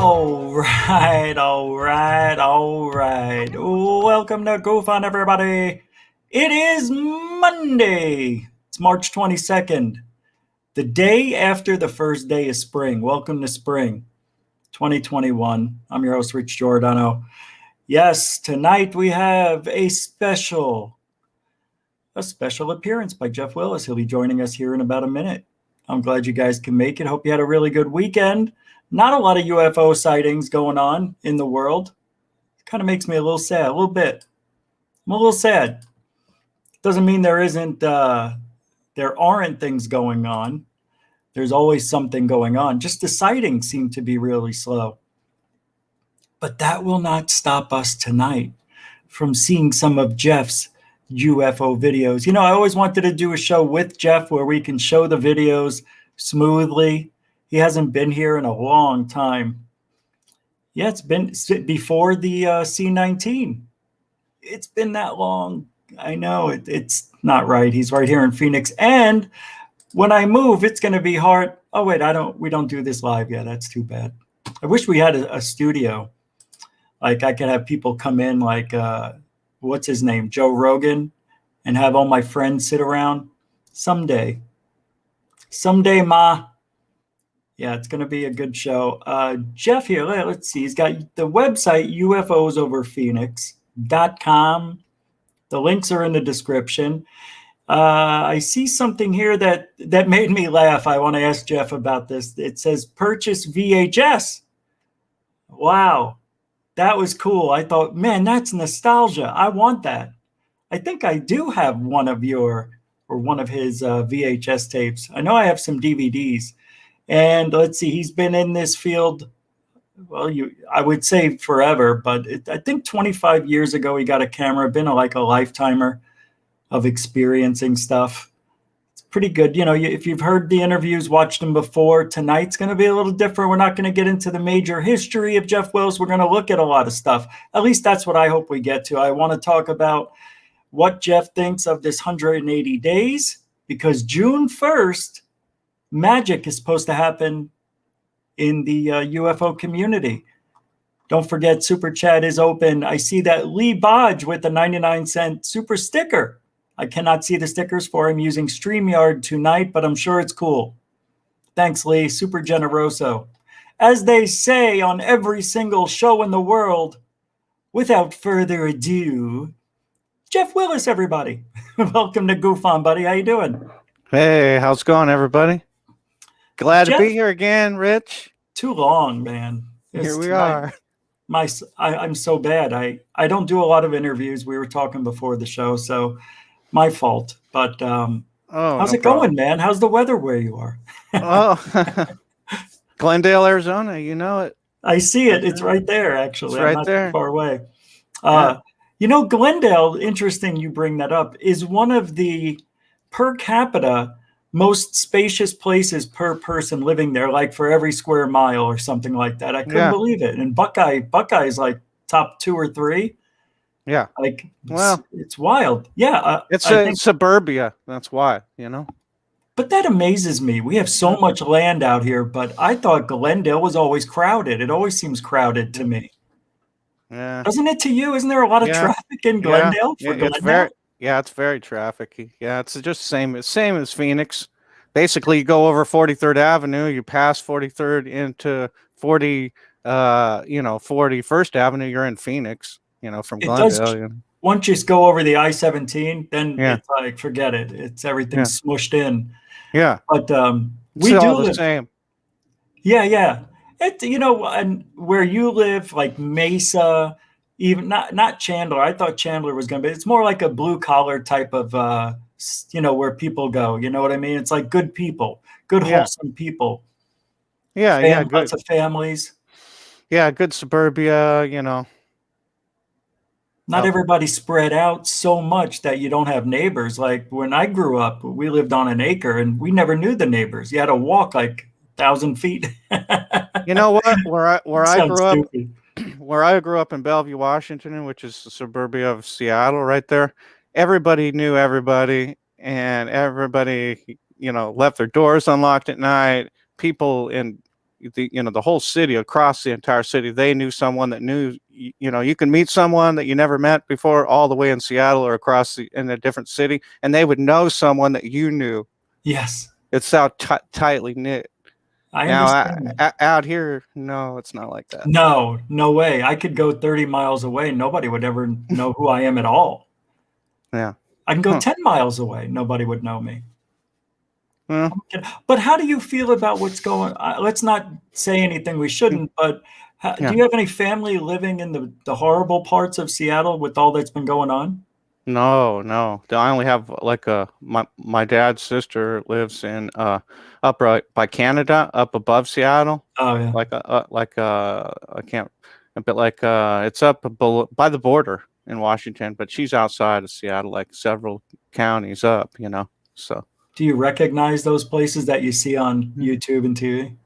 All right. Welcome to GUFON, everybody. It is Monday. It's March 22nd, the day after the first day of spring. Welcome to spring 2021. I'm your host, Rich Giordano. Yes, tonight we have a special appearance by Jeff Willis. He'll be joining us here in about a minute. I'm glad you guys can make it. Hope you had a really good weekend. Not a lot of UFO sightings going on in the world. It kind of makes me a little sad, a little bit. I'm a little sad. Doesn't mean there aren't things going on. There's always something going on. Just the sightings seem to be really slow. But that will not stop us tonight from seeing some of Jeff's UFO videos. You know, I always wanted to do a show with Jeff where we can show the videos smoothly. He hasn't been here in a long time. Yeah, it's been before the C-19. It's been that long. I know it's not right. He's right here in Phoenix. And when I move, it's going to be hard. Oh, wait, we don't do this live yet. That's too bad. I wish we had a studio. Like I could have people come in like, what's his name? Joe Rogan, and have all my friends sit around. Someday, Ma. Yeah, it's going to be a good show. Jeff here, let's see. He's got the website, UFOsoverPhoenix.com. The links are in the description. I see something here that made me laugh. I want to ask Jeff about this. It says purchase VHS. Wow, that was cool. I thought, man, that's nostalgia. I want that. I think I do have one of his VHS tapes. I know I have some DVDs. And let's see, he's been in this field, well, I would say forever, but I think 25 years ago he got a camera, been like a lifetimer of experiencing stuff. It's pretty good. You know, if you've heard the interviews, watched them before, tonight's going to be a little different. We're not going to get into the major history of Jeff Willis. We're going to look at a lot of stuff. At least that's what I hope we get to. I want to talk about what Jeff thinks of this 180 days, because June 1st, magic is supposed to happen in the UFO community. Don't forget, Super Chat is open. I see that Lee Bodge with the 99-cent super sticker. I cannot see the stickers for him using StreamYard tonight, but I'm sure it's cool. Thanks, Lee. Super generoso. As they say on every single show in the world, without further ado, Jeff Willis, everybody. Welcome to GUFON, buddy. How you doing? Hey, how's it going, everybody? Glad Jeff, to be here again, Rich. Too long, man. Here we are. I'm so bad. I don't do a lot of interviews. We were talking before the show, so my fault. But how's it going, man? How's the weather where you are? Oh, Glendale, Arizona. You know it. I see it. It's right there, actually. It's right I'm not there. too far away. Yeah. You know, Glendale, interesting you bring that up, is one of the per capita most spacious places per person living there, like for every square mile or something like that. I couldn't believe it. And Buckeye is like top 2 or 3. Yeah. Like, well, it's wild. Yeah. It's suburbia. That's why, you know. But that amazes me. We have so much land out here, but I thought Glendale was always crowded. It always seems crowded to me. Yeah. Doesn't it to you? Isn't there a lot of traffic in Glendale? It's very trafficy. Yeah, it's just same as Phoenix. Basically, you go over 43rd Avenue, you pass 43rd into 41st Avenue, you're in Phoenix, you know, from Glendale. Once you go over the I-17, then it's like, forget it. It's everything smushed in. Yeah. But we do all the same. Yeah. And where you live, like Mesa, even not Chandler. I thought Chandler was going to be. It's more like a blue collar type of, where people go. You know what I mean? It's like good people, good wholesome people. Yeah, good. Lots of families. Yeah, good suburbia. You know. Not everybody spread out so much that you don't have neighbors. Like when I grew up, we lived on an acre and we never knew the neighbors. You had to walk like 1,000 feet. You know what? Where I grew up in Bellevue, Washington, which is the suburbia of Seattle, right there. Everybody knew everybody, and everybody, left their doors unlocked at night. People in the whole city, across the entire city, they knew someone that knew. You can meet someone that you never met before, all the way in Seattle or in a different city, and they would know someone that you knew. Yes, it's how tightly knit. I Now, understand. out here, no, it's not like that. No, no way. I could go 30 miles away. Nobody would ever know who I am at all. Yeah. I can go 10 miles away. Nobody would know me. Well, But how do you feel about what's going on? Let's not say anything we shouldn't, but do you have any family living in the horrible parts of Seattle with all that's been going on? No. I only have like my dad's sister lives in up right by Canada, up above Seattle. Oh yeah. I can't, a bit like it's up by the border in Washington, but she's outside of Seattle, like several counties up, so. Do you recognize those places that you see on YouTube and TV?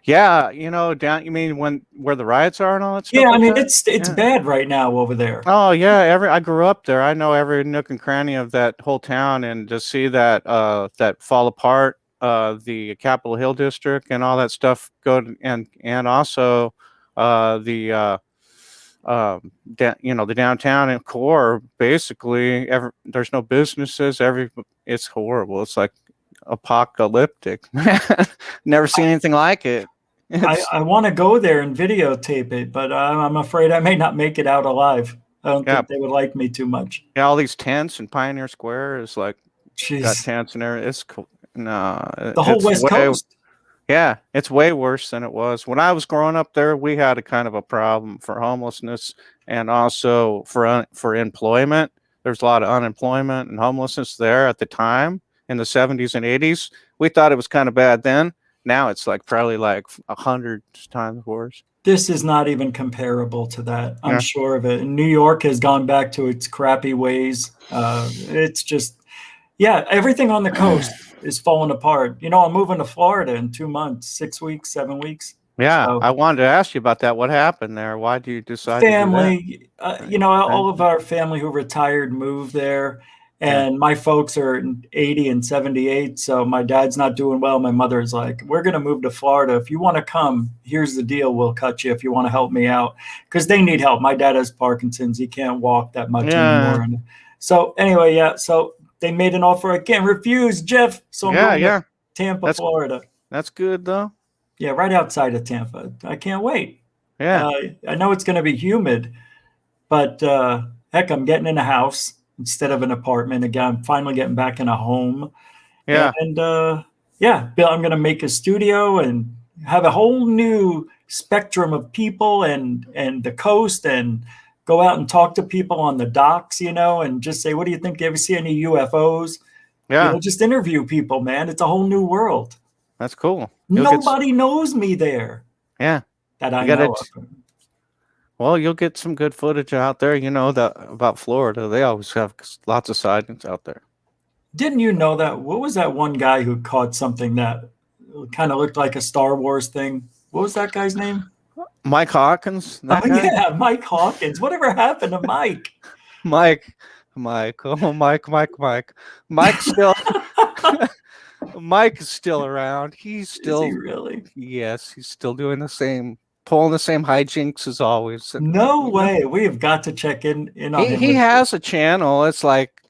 Yeah, down. You mean where the riots are and all that stuff? Yeah, I like mean that? it's bad right now over there. Oh yeah, I grew up there. I know every nook and cranny of that whole town, and to see that that fall apart, the Capitol Hill district and all that stuff and also the the downtown and core, basically there's no businesses. It's horrible. It's like apocalyptic. Never seen anything like it. I want to go there and videotape it, but I'm afraid I may not make it out alive. I don't think they would like me too much. Yeah, all these tents in Pioneer Square is like, got tents in there. It's cool. No, the whole West Coast. Yeah, it's way worse than it was when I was growing up there. We had a kind of a problem for homelessness and also for employment. There's a lot of unemployment and homelessness there at the time in the 70s and 80s. We thought it was kind of bad then. Now it's like probably like 100 times worse. This is not even comparable to that. I'm sure of it. And New York has gone back to its crappy ways. It's just, everything on the coast is falling apart. I'm moving to Florida in 2 months, 6 weeks, 7 weeks. Yeah, so, I wanted to ask you about that. What happened there? Why do you decide family, to do that? All of our family who retired moved there. And my folks are 80 and 78, so my dad's not doing well. My mother's like, we're going to move to Florida. If you want to come, here's the deal. We'll cut you if you want to help me out. Because they need help. My dad has Parkinson's. He can't walk that much anymore. And so anyway, so they made an offer I can't refuse, Jeff. So I'm going to Tampa, Florida. That's good, though. Yeah, right outside of Tampa. I can't wait. Yeah. I know it's going to be humid, but heck, I'm getting in a house instead of an apartment. Again, I'm finally getting back in a home. Yeah. And Bill, I'm going to make a studio and have a whole new spectrum of people and the coast, and go out and talk to people on the docks, and just say, what do you think? Do you ever see any UFOs? Yeah. Just interview people, man. It's a whole new world. That's cool. Nobody knows me there. Yeah. That I know of. Well, you'll get some good footage out there. That about Florida. They always have lots of sightings out there. Didn't you know that? What was that one guy who caught something that kind of looked like a Star Wars thing? What was that guy's name? Mike Hawkins. Yeah, Mike Hawkins. Whatever happened to Mike? Mike. Oh, Mike. Mike's still. Mike is still around. He's still. Is he really? Yes, he's still doing pulling the same hijinks as always. No way. We have got to check in on him. He has a channel. It's like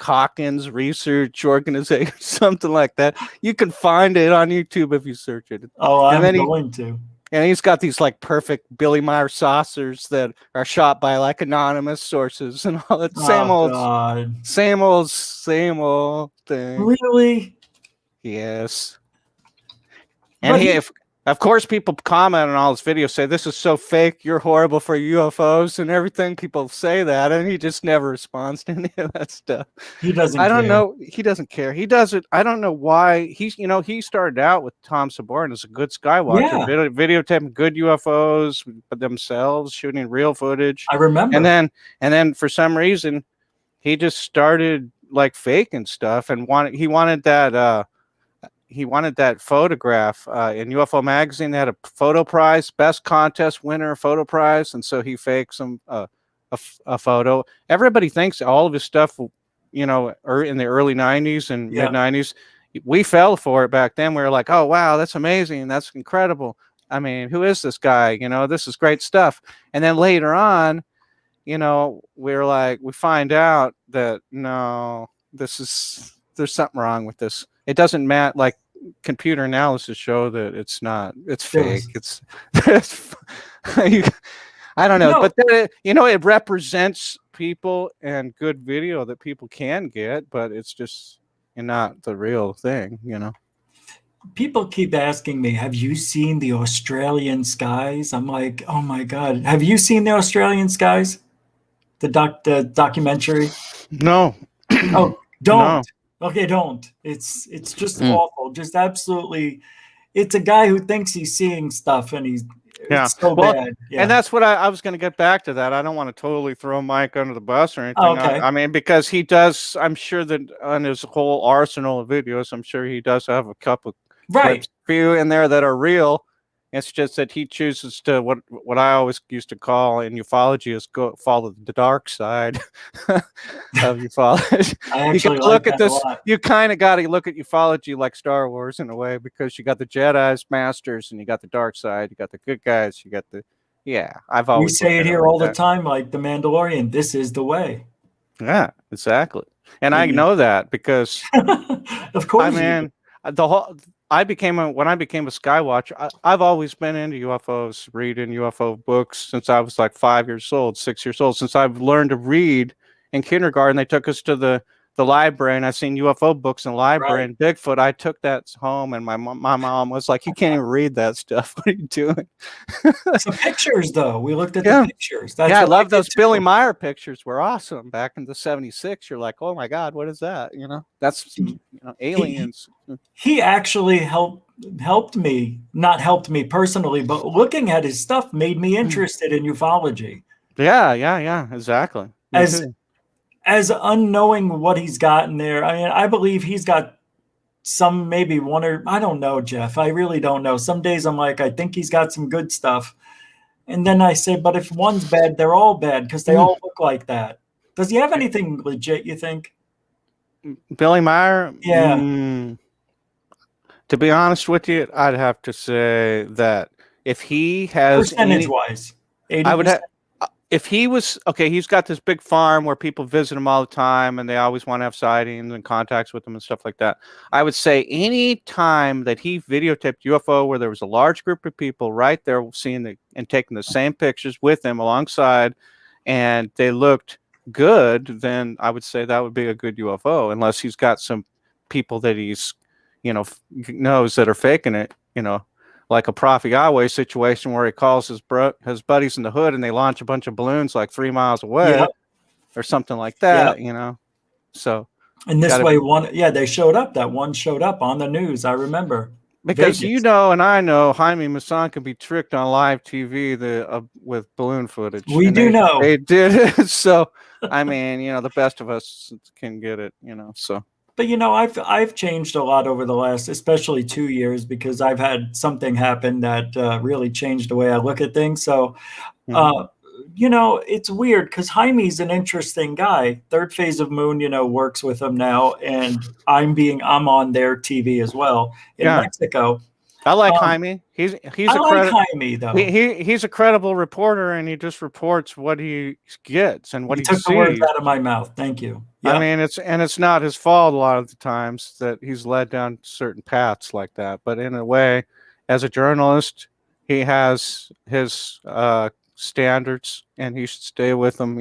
Hawkins Research Organization, something like that. You can find it on YouTube if you search it. Oh, I'm going to. And he's got these like perfect Billy Meyer saucers that are shot by like anonymous sources and all that. Same old thing. Really? Yes. And of course, people comment on all his videos, say, this is so fake, you're horrible for UFOs and everything. People say that, and he just never responds to any of that stuff. He doesn't care. I don't know. He doesn't care. He doesn't. I don't know why. He started out with Tom Saborn as a good Skywatcher, videotaping good UFOs themselves, shooting real footage. I remember. And then for some reason, he just started like faking stuff and wanted that photograph in UFO magazine. They had a photo prize, best contest winner photo prize, and so he faked a photo. Everybody thinks all of his stuff, in the early 90s and mid 90s, we fell for it back then. We were like, oh wow, that's amazing, that's incredible. I mean, who is this guy? You know, this is great stuff. And then later on, you know, we're like, we find out that no, there's something wrong with this. It doesn't matter. Like computer analysis show that it's not. It's fake. Yes. It's I don't know, No, but then you know, it represents people and good video that people can get, but it's just not the real thing, you know. people keep asking me, have you seen the Australian skies? I'm like, oh my God. Have you seen the Australian skies? The documentary? No, Oh, don't. no. Okay, don't. It's just Mm. awful. Just absolutely. It's a guy who thinks he's seeing stuff and Yeah. it's so Well, bad. Yeah. and that's what I was going to get back to that. I don't want to totally throw Mike under the bus or Oh, anything. okay. I mean, because he does, I'm sure that on his whole arsenal of videos, I'm sure he does have a couple Right. clips, few in there that are real. It's just that he chooses to what I always used to call in ufology is go follow the dark side of ufology. I You actually got to like look at that a this. lot. You kind of got to look at ufology like Star Wars in a way, because you got the Jedi's masters and you got the dark side. You got the good guys. You got the I've We always looked say it at here like all the that. time, like the Mandalorian. This is the way. Yeah, exactly. And I Yeah. know that because Of course. I you do. mean, the whole when I became a Skywatcher, I've always been into UFOs, reading UFO books since I was like 5 years old, 6 years old. Since I've learned to read in kindergarten, they took us to the library, and I've seen UFO books in the library. Right. And Bigfoot, I took that home, and my mom was like, "You can't even read that stuff. What are you doing?" The pictures, though. We looked at the Yeah. pictures. That's Yeah, I what love did those Billy too. Meyer pictures. Were awesome back in the '76. You're like, oh my God, what is that? You know, that's He aliens. he actually helped me, not helped me personally, but looking at his stuff made me interested in ufology. Yeah, exactly. Me As too. as unknowing what he's got in there. I mean, I believe he's got some, maybe one, or I don't know, Jeff. I really don't know. Some days I'm like, I think he's got some good stuff. And then I say, but if one's bad, they're all bad because they all look like that. Does he have anything legit, you think? Billy Meyer. Yeah, To be honest with you, I'd have to say that if he has percentage any, wise, I would 80%. have. If he was okay, he's got this big farm where people visit him all the time, and they always want to have sightings and contacts with him and stuff like that. I would say any time that he videotaped UFO where there was a large group of people right there seeing and taking the same pictures with him alongside, and they looked good, then I would say that would be a good UFO, unless he's got some people that he's, knows that are faking it, like a Profi Yahweh situation where he calls his buddies in the hood and they launch a bunch of balloons like 3 miles away Yep, or something like yep. that, So And this gotta way, they showed up. That one showed up on the news. I remember because Vegas. and I know Jaime Maussan can be tricked on live TV with balloon footage, We and do know. they did it. So I mean, the best of us can get it, So But I've changed a lot over the last, especially 2 years, because I've had something happen that really changed the way I look at things. So, mhm. uh, it's weird because Jaime's an interesting guy. Third Phase of Moon, works with him now, and I'm on their TV as well in Yeah, Mexico. I like Um, Jaime. He's I a like credit. Jaime though. He's a credible reporter, and he just reports what he gets and what You he took the words sees. out of my mouth. Thank you. I Yep. mean, it's not his fault a lot of the times that he's led down certain paths like that. But in a way, as a journalist, he has his standards, and he should stay with them,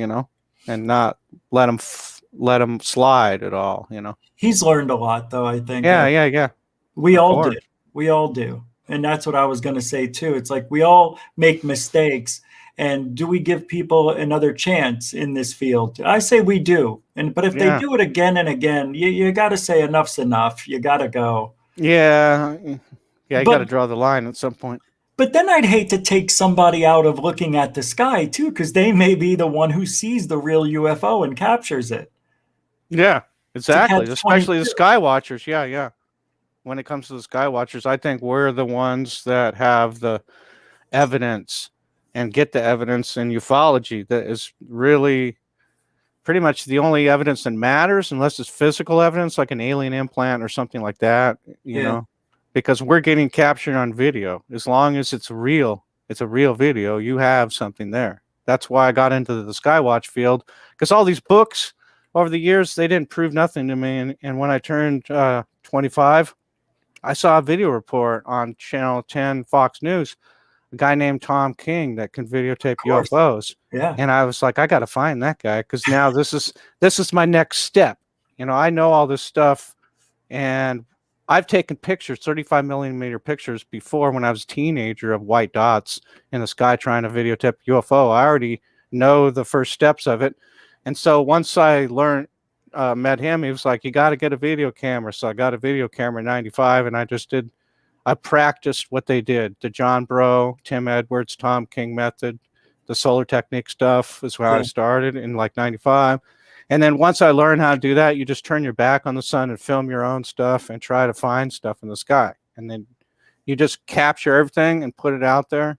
and not let him slide at all, He's learned a lot though. I think. Yeah. We Of all did. course. We all do. And that's what I was going to say too. It's like we all make mistakes. And do we give people another chance in this field? I say we do. But if they Yeah. do it again and again, you got to say enough's enough. You got to go. Yeah. Yeah. You got to But draw the line at some point. but then I'd hate to take somebody out of looking at the sky too, because they may be the one who sees the real UFO and captures it. Yeah. To Exactly. catch Especially the 22. Skywatchers. Yeah. When it comes to the Skywatchers, I think we're the ones that have the evidence and get the evidence in ufology that is really pretty much the only evidence that matters, unless it's physical evidence like an alien implant or something like that, you know, because we're getting captured on video. As long as it's real, it's a real video, you have something there. That's why I got into the Skywatch field, because all these books over the years, they didn't prove nothing to me. And when I turned 25, I saw a video report on Channel 10 Fox News, a guy named Tom King that can videotape UFOs. Yeah. And I was like, I got to find that guy, because now this is my next step. You know, I know all this stuff, and I've taken pictures, 35 millimeter pictures before when I was a teenager of white dots in the sky trying to videotape UFO. I already know the first steps of it. And so once I met him, he was like, you got to get a video camera. So I got a video camera in 95, and I practiced what they did. The John Bro, Tim Edwards, Tom King method, the solar technique stuff is where I started in like 95. And then once I learned how to do that, you just turn your back on the sun and film your own stuff and try to find stuff in the sky. And then you just capture everything and put it out there,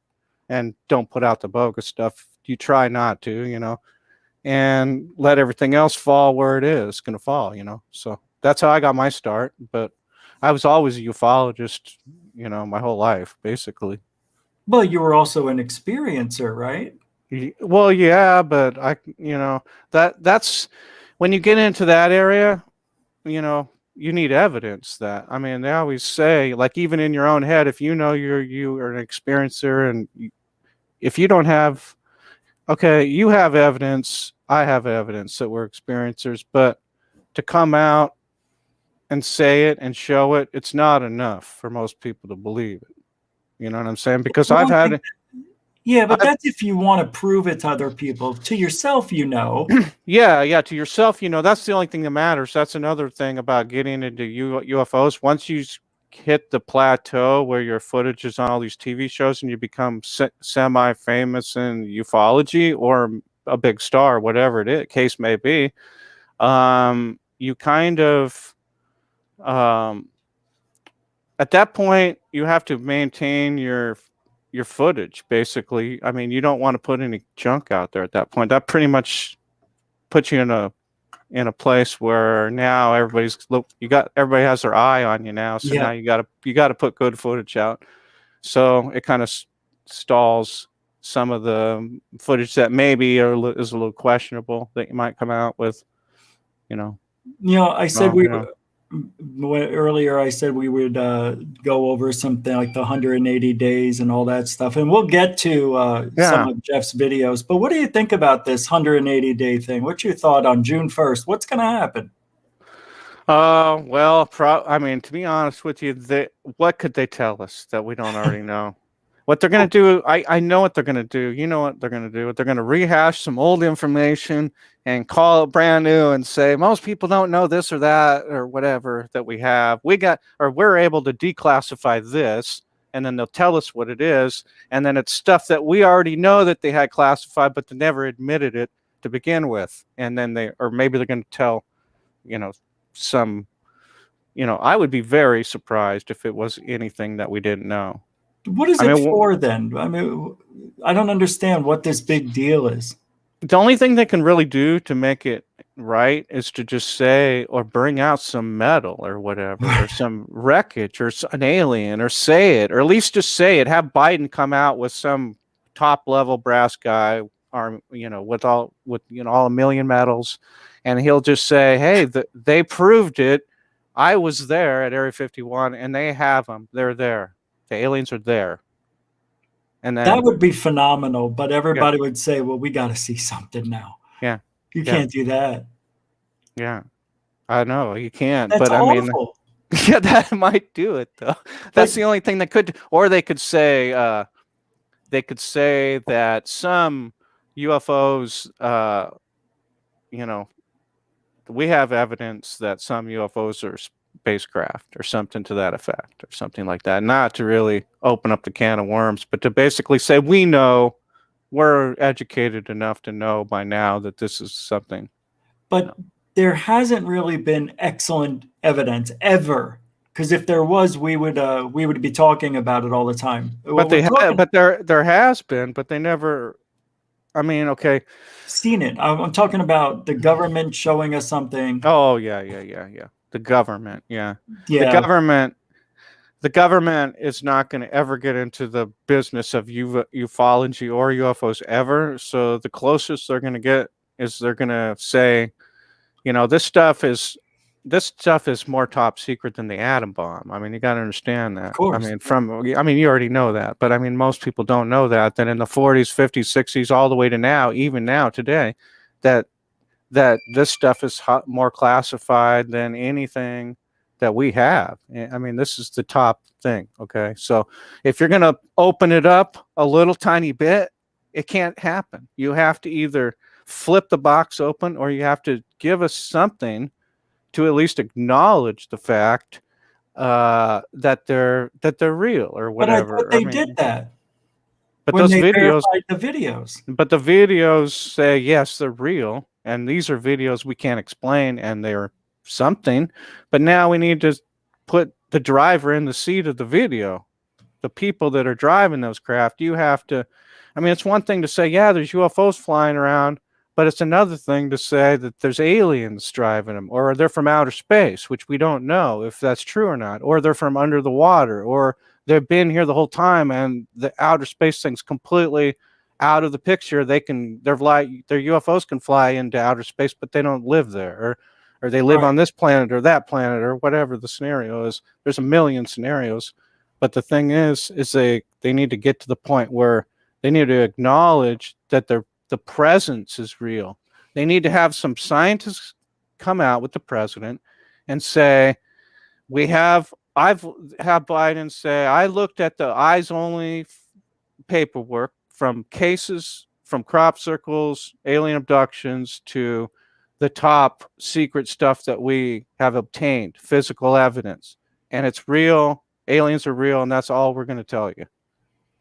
and don't put out the bogus stuff. You try not to, you know, and let everything else fall where it is going to fall, you know. So that's how I got my start. But I was always a ufologist, you know, my whole life, basically. Well, you were also an experiencer, right? Well, yeah, but you know, that's when you get into that area, you know, you need evidence. That, I mean, they always say, like, even in your own head, if you know you are an experiencer, and if you don't have, okay, you have evidence, I have evidence that we're experiencers, but to come out and say it and show it, it's not enough for most people to believe it. You know what I'm saying? Because I've had... Yeah, but that's if you want to prove it to other people. To yourself, you know. Yeah, to yourself, you know, that's the only thing that matters. That's another thing about getting into UFOs. Once you hit the plateau where your footage is on all these TV shows and you become semi-famous in ufology or a big star, whatever it is, case may be, you kind of, at that point, you have to maintain your footage, basically. I mean, you don't want to put any junk out there at that point. That pretty much puts you in a place where now everybody has their eye on you now. So now you got to put good footage out. So it kind of stalls some of the footage that maybe is a little questionable that you might come out with, you know. You know, I said earlier I said we would go over something like the 180 days and all that stuff, and we'll get to some of Jeff's videos. But what do you think about this 180 day thing? What's your thought on June 1st? What's going to happen? Well, I mean, to be honest with you, what could they tell us that we don't already know? What they're going to do, I know what they're going to do. You know what they're going to do. They're going to rehash some old information and call it brand new and say, most people don't know this or that or whatever that we have. We're able to declassify this, and then they'll tell us what it is. And then it's stuff that we already know that they had classified, but they never admitted it to begin with. And then maybe they're going to tell, you know, I would be very surprised if it was anything that we didn't know. What is it for then? I mean, I don't understand what this big deal is. The only thing they can really do to make it right is to just say, or bring out some metal or whatever, or some wreckage or an alien, or say it, or at least just say it. Have Biden come out with some top level brass guy, or, you know, with all a million medals, and he'll just say, hey, they proved it. I was there at Area 51, and they have them. They're there. The aliens are there. And then, that would be phenomenal, but everybody would say, well, we got to see something now. Yeah. You can't do that. Yeah. I know you can't. That's but awful. I mean, yeah, that might do it though. That's the only thing that could, or they could say that some UFOs, you know, we have evidence that some UFOs are spacecraft or something to that effect, or something like that. Not to really open up the can of worms, but to basically say, we know, we're educated enough to know by now that this is something. But there hasn't really been excellent evidence ever, because if there was, we would be talking about it all the time. But there has been, but they never I mean, okay. Seen it. I'm talking about the government showing us something. Oh yeah. The government, yeah. The Yeah, government the government is not going to ever get into the business of ufology or UFOs ever. So the closest they're going to get is they're going to say, this stuff is more top secret than the atom bomb. I mean, you got to understand of that. course. I mean, you already know that, but I mean, most people don't know that. That in the 40s, 50s, 60s, all the way to now, even now today, that this stuff is more classified than anything that we have. I mean, this is the top thing. Okay. So if you're going to open it up a little tiny bit, it can't happen. You have to either flip the box open or you have to give us something to at least acknowledge the fact that they're real or But I thought whatever. I they did mean, that but when those they videos, verified the videos. but the videos say, yes, they're real. And these are videos we can't explain and they're something. But now we need to put the driver in the seat of the video. The people that are driving those craft, you have to, I mean, it's one thing to say, yeah, there's UFOs flying around, but it's another thing to say that there's aliens driving them, or they're from outer space, which we don't know if that's true or not, or they're from under the water, or they've been here the whole time and the outer space thing's completely out of the picture. Their UFOs can fly into outer space, but they don't live there, or they live Right. on this planet or that planet, or whatever the scenario is. There's a million scenarios. But the thing is they need to get to the point where they need to acknowledge that the presence is real. They need to have some scientists come out with the president and say, I've had Biden say, I looked at the eyes only paperwork from cases from crop circles, alien abductions, to the top secret stuff that we have obtained, physical evidence, and it's real. Aliens are real, and that's all we're going to tell you.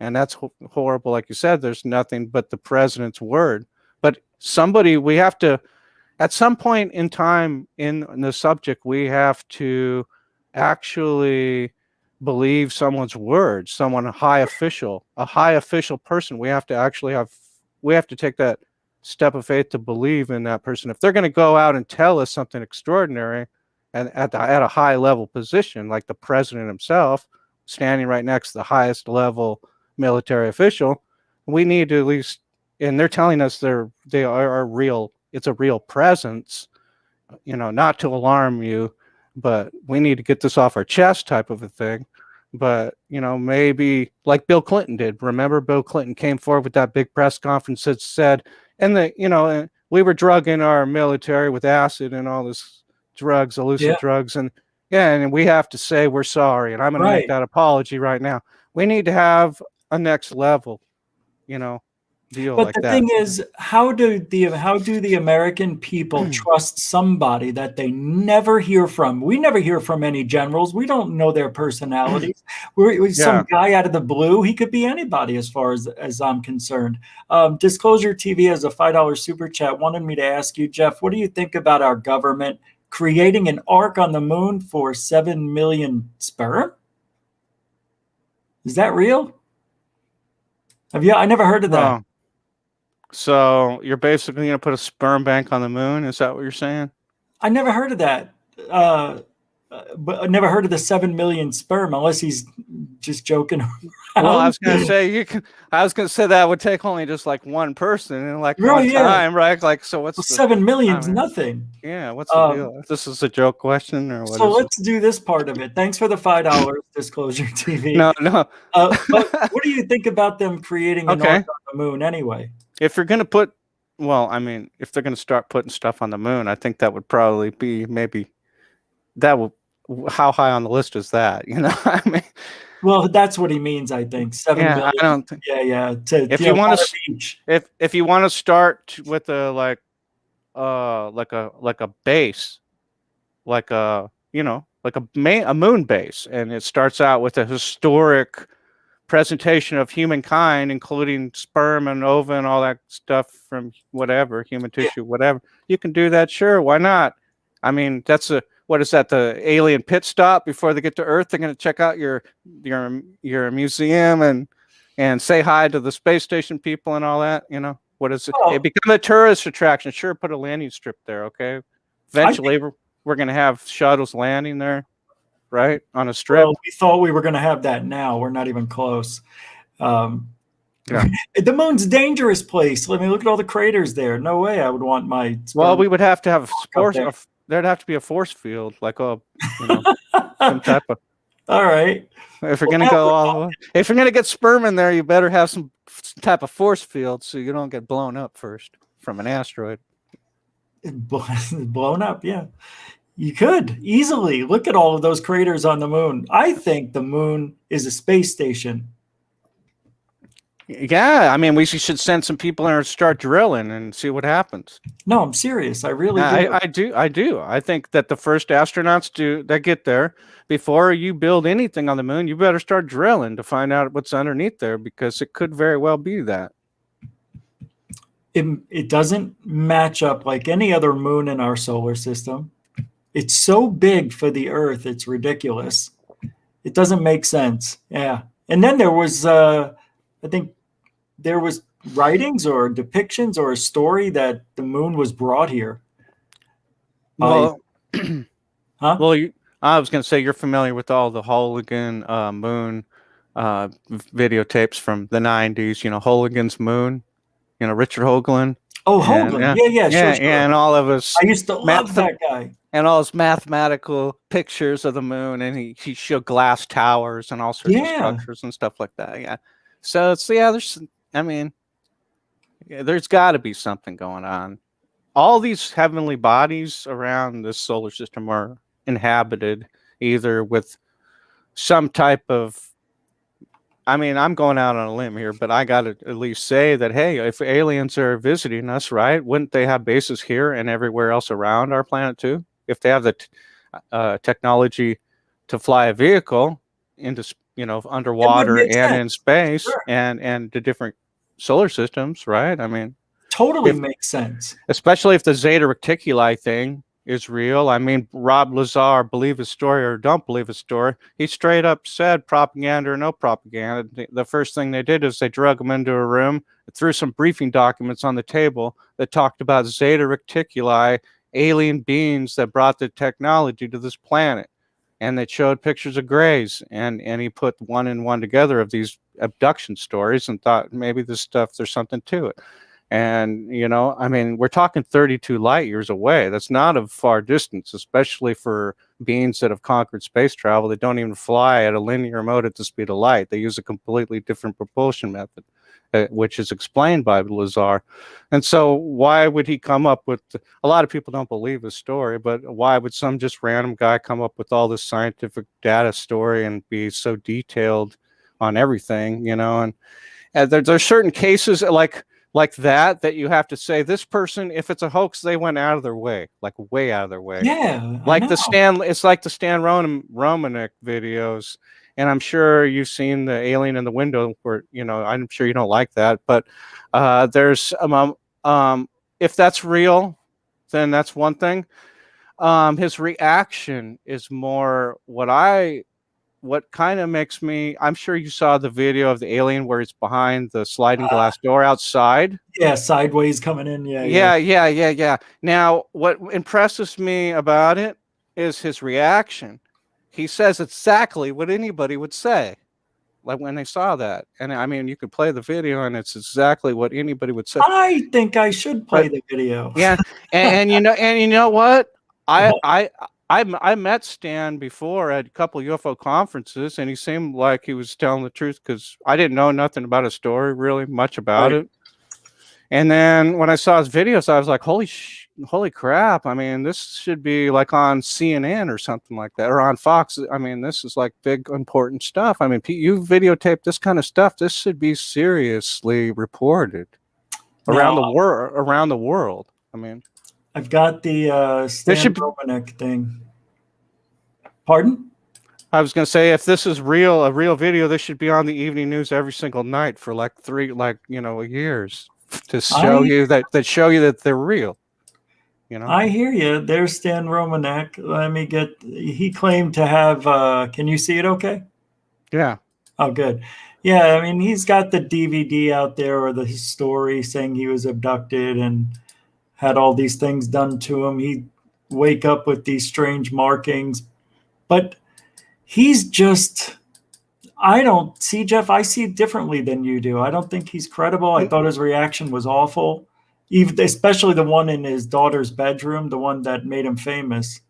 And that's horrible. Like you said, there's nothing but the president's word. But we have to, at some point in time in the subject, we have to actually believe someone's word, a high official person. We have to take that step of faith to believe in that person. If they're going to go out and tell us something extraordinary, and at a high level position, like the president himself, standing right next to the highest level military official, we need to at least, and they're telling us they are real. It's a real presence, not to alarm you, but we need to get this off our chest type of a thing. But, maybe like Bill Clinton did. Remember, Bill Clinton came forward with that big press conference that said, we were drugging our military with acid and all this drugs, illicit drugs. And we have to say we're sorry. And I'm going to make that apology right now. We need to have a next level, deal But like the that. thing is, how do the American people trust somebody that they never hear from? We never hear from any generals. We don't know their personalities. We're some guy out of the blue. He could be anybody, as far as I'm concerned. Disclosure TV has a $5 super chat. Wanted me to ask you, Jeff, what do you think about our government creating an ark on the moon for 7 million sperm? Is that real? I never heard of that. Oh. So you're basically going to put a sperm bank on the moon? Is that what you're saying? I never heard of that. But I never heard of the 7 million sperm, unless he's just joking around. Well, I was going to say that would take only just like one person in like one time, right? Like, so what's 7 million's nothing. Yeah, what's the deal? This is a joke question, or what? So let's do this part of it. Thanks for the $5, Disclosure TV. No. But what do you think about them creating an ark on the moon anyway? If you're going to put, if they're going to start putting stuff on the moon, I think that would probably be how high on the list is that? I mean, well, that's what he means. I think 7 million. I don't think. Yeah. If you want to, if you want to start with a like a base, like a moon base, and it starts out with a historic presentation of humankind, including sperm and ova and all that stuff from whatever human tissue, whatever. You can do that, sure. Why not? I mean, what is that? The alien pit stop before they get to Earth? They're going to check out your museum and say hi to the space station people and all that. What is it? Oh. It become a tourist attraction. Sure, put a landing strip there. Okay. Eventually, we're going to have shuttles landing there, right, on a strip. Well, we thought we were going to have that now. We're not even close. Yeah. The moon's a dangerous place. Let me look at all the craters there. No way I would want my. Well, we would have to have force. there. There'd have to be a force field, like some type of. All right. If you're gonna go all the way, if you're gonna get sperm in there, you better have some type of force field so you don't get blown up first from an asteroid. Blown up, yeah. You could easily look at all of those craters on the moon. I think the moon is a space station. Yeah, I mean, we should send some people in and start drilling and see what happens. No, I'm serious. I really do. I do. I think that the first astronauts that get there, before you build anything on the moon, you better start drilling to find out what's underneath there, because it could very well be that. It doesn't match up like any other moon in our solar system. It's so big for the Earth, it's ridiculous. It doesn't make sense. Yeah. And then there was, I think there was writings or depictions or a story that the moon was brought here. Well, huh? Well, I was going to say, you're familiar with all the Hooligan moon videotapes from the 90s, Hooligan's moon, Richard Hoagland. Oh, Hoagland. Yeah, sure. And all of us. I used to love that guy. And all his mathematical pictures of the moon, and he showed glass towers and all sorts of structures and stuff like that. Yeah. So there's got to be something going on. All these heavenly bodies around this solar system are inhabited either with some type of, I'm going out on a limb here, but I got to at least say that, hey, if aliens are visiting us, right, wouldn't they have bases here and everywhere else around our planet too? If they have the technology to fly a vehicle into, underwater and in space, sure, and the different solar systems, right? Totally makes sense. Especially if the Zeta Reticuli thing is real. Rob Lazar, believe his story or don't believe his story, he straight up said, propaganda or no propaganda, the first thing they did is they drug him into a room, threw some briefing documents on the table that talked about Zeta Reticuli, alien beings that brought the technology to this planet. And they showed pictures of grays, and he put one and one together of these abduction stories and thought maybe this stuff, there's something to it. And, we're talking 32 light years away. That's not a far distance, especially for beings that have conquered space travel. They don't even fly at a linear mode at the speed of light. They use a completely different propulsion method, which is explained by Lazar. And so why would he come up with, a lot of people don't believe his story, but why would some just random guy come up with all this scientific data story and be so detailed on everything, And there's certain cases like that you have to say, this person, if it's a hoax, they went out of their way, like way out of their way. Yeah. It's like the Stan Romanek videos. And I'm sure you've seen the alien in the window where, I'm sure you don't like that, but there's, if that's real, then that's one thing. His reaction is more what kind of makes me, I'm sure you saw the video of the alien where it's behind the sliding glass door outside. Yeah, sideways coming in. Yeah. Now, what impresses me about it is his reaction. He says exactly what anybody would say, like when they saw that. And you could play the video, and it's exactly what anybody would say. I think I should play the video. Yeah, and you know what? I met Stan before at a couple of UFO conferences, and he seemed like he was telling the truth because I didn't know nothing about his story, really much about it. And then when I saw his videos, I was like, holy crap. This should be like on CNN or something like that, or on Fox. This is like big, important stuff. You videotape this kind of stuff. This should be seriously reported around the world. I've got the Stan Romanek thing. Pardon? I was going to say, if this is a real video, this should be on the evening news every single night for years to show you that they're real. I hear you. There's Stan Romanek. He claimed to have, can you see it okay? Yeah. Oh, good. Yeah, I mean, he's got the DVD out there or the story saying he was abducted and had all these things done to him. He'd wake up with these strange markings, but he's just, I don't see, Jeff, I see it differently than you do. I don't think he's credible. I thought his reaction was awful, even especially the one in his daughter's bedroom, the one that made him famous.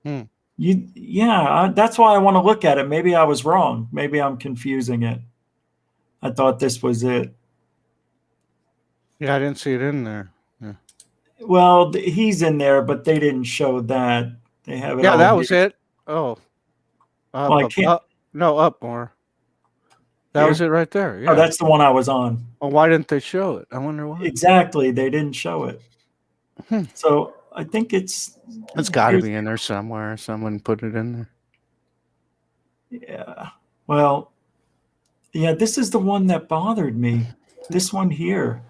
Hmm. Yeah, that's why I want to look at it. Maybe I was wrong. Maybe I'm confusing it. I thought this was it. Yeah, I didn't see it in there. Yeah, Well, he's in there, but they didn't show that. They have it yeah, all that here. was it. Oh, Well, up, I up, can't up. No, up more. That was here. it right there. Oh, Yeah. that's the one I was on. Well, why didn't they show it? I wonder why. Exactly. They didn't show it. Hmm. So I think It's got to here's, be in there somewhere. Someone put it in there. yeah. Well, yeah, this is the one that bothered me. This one here.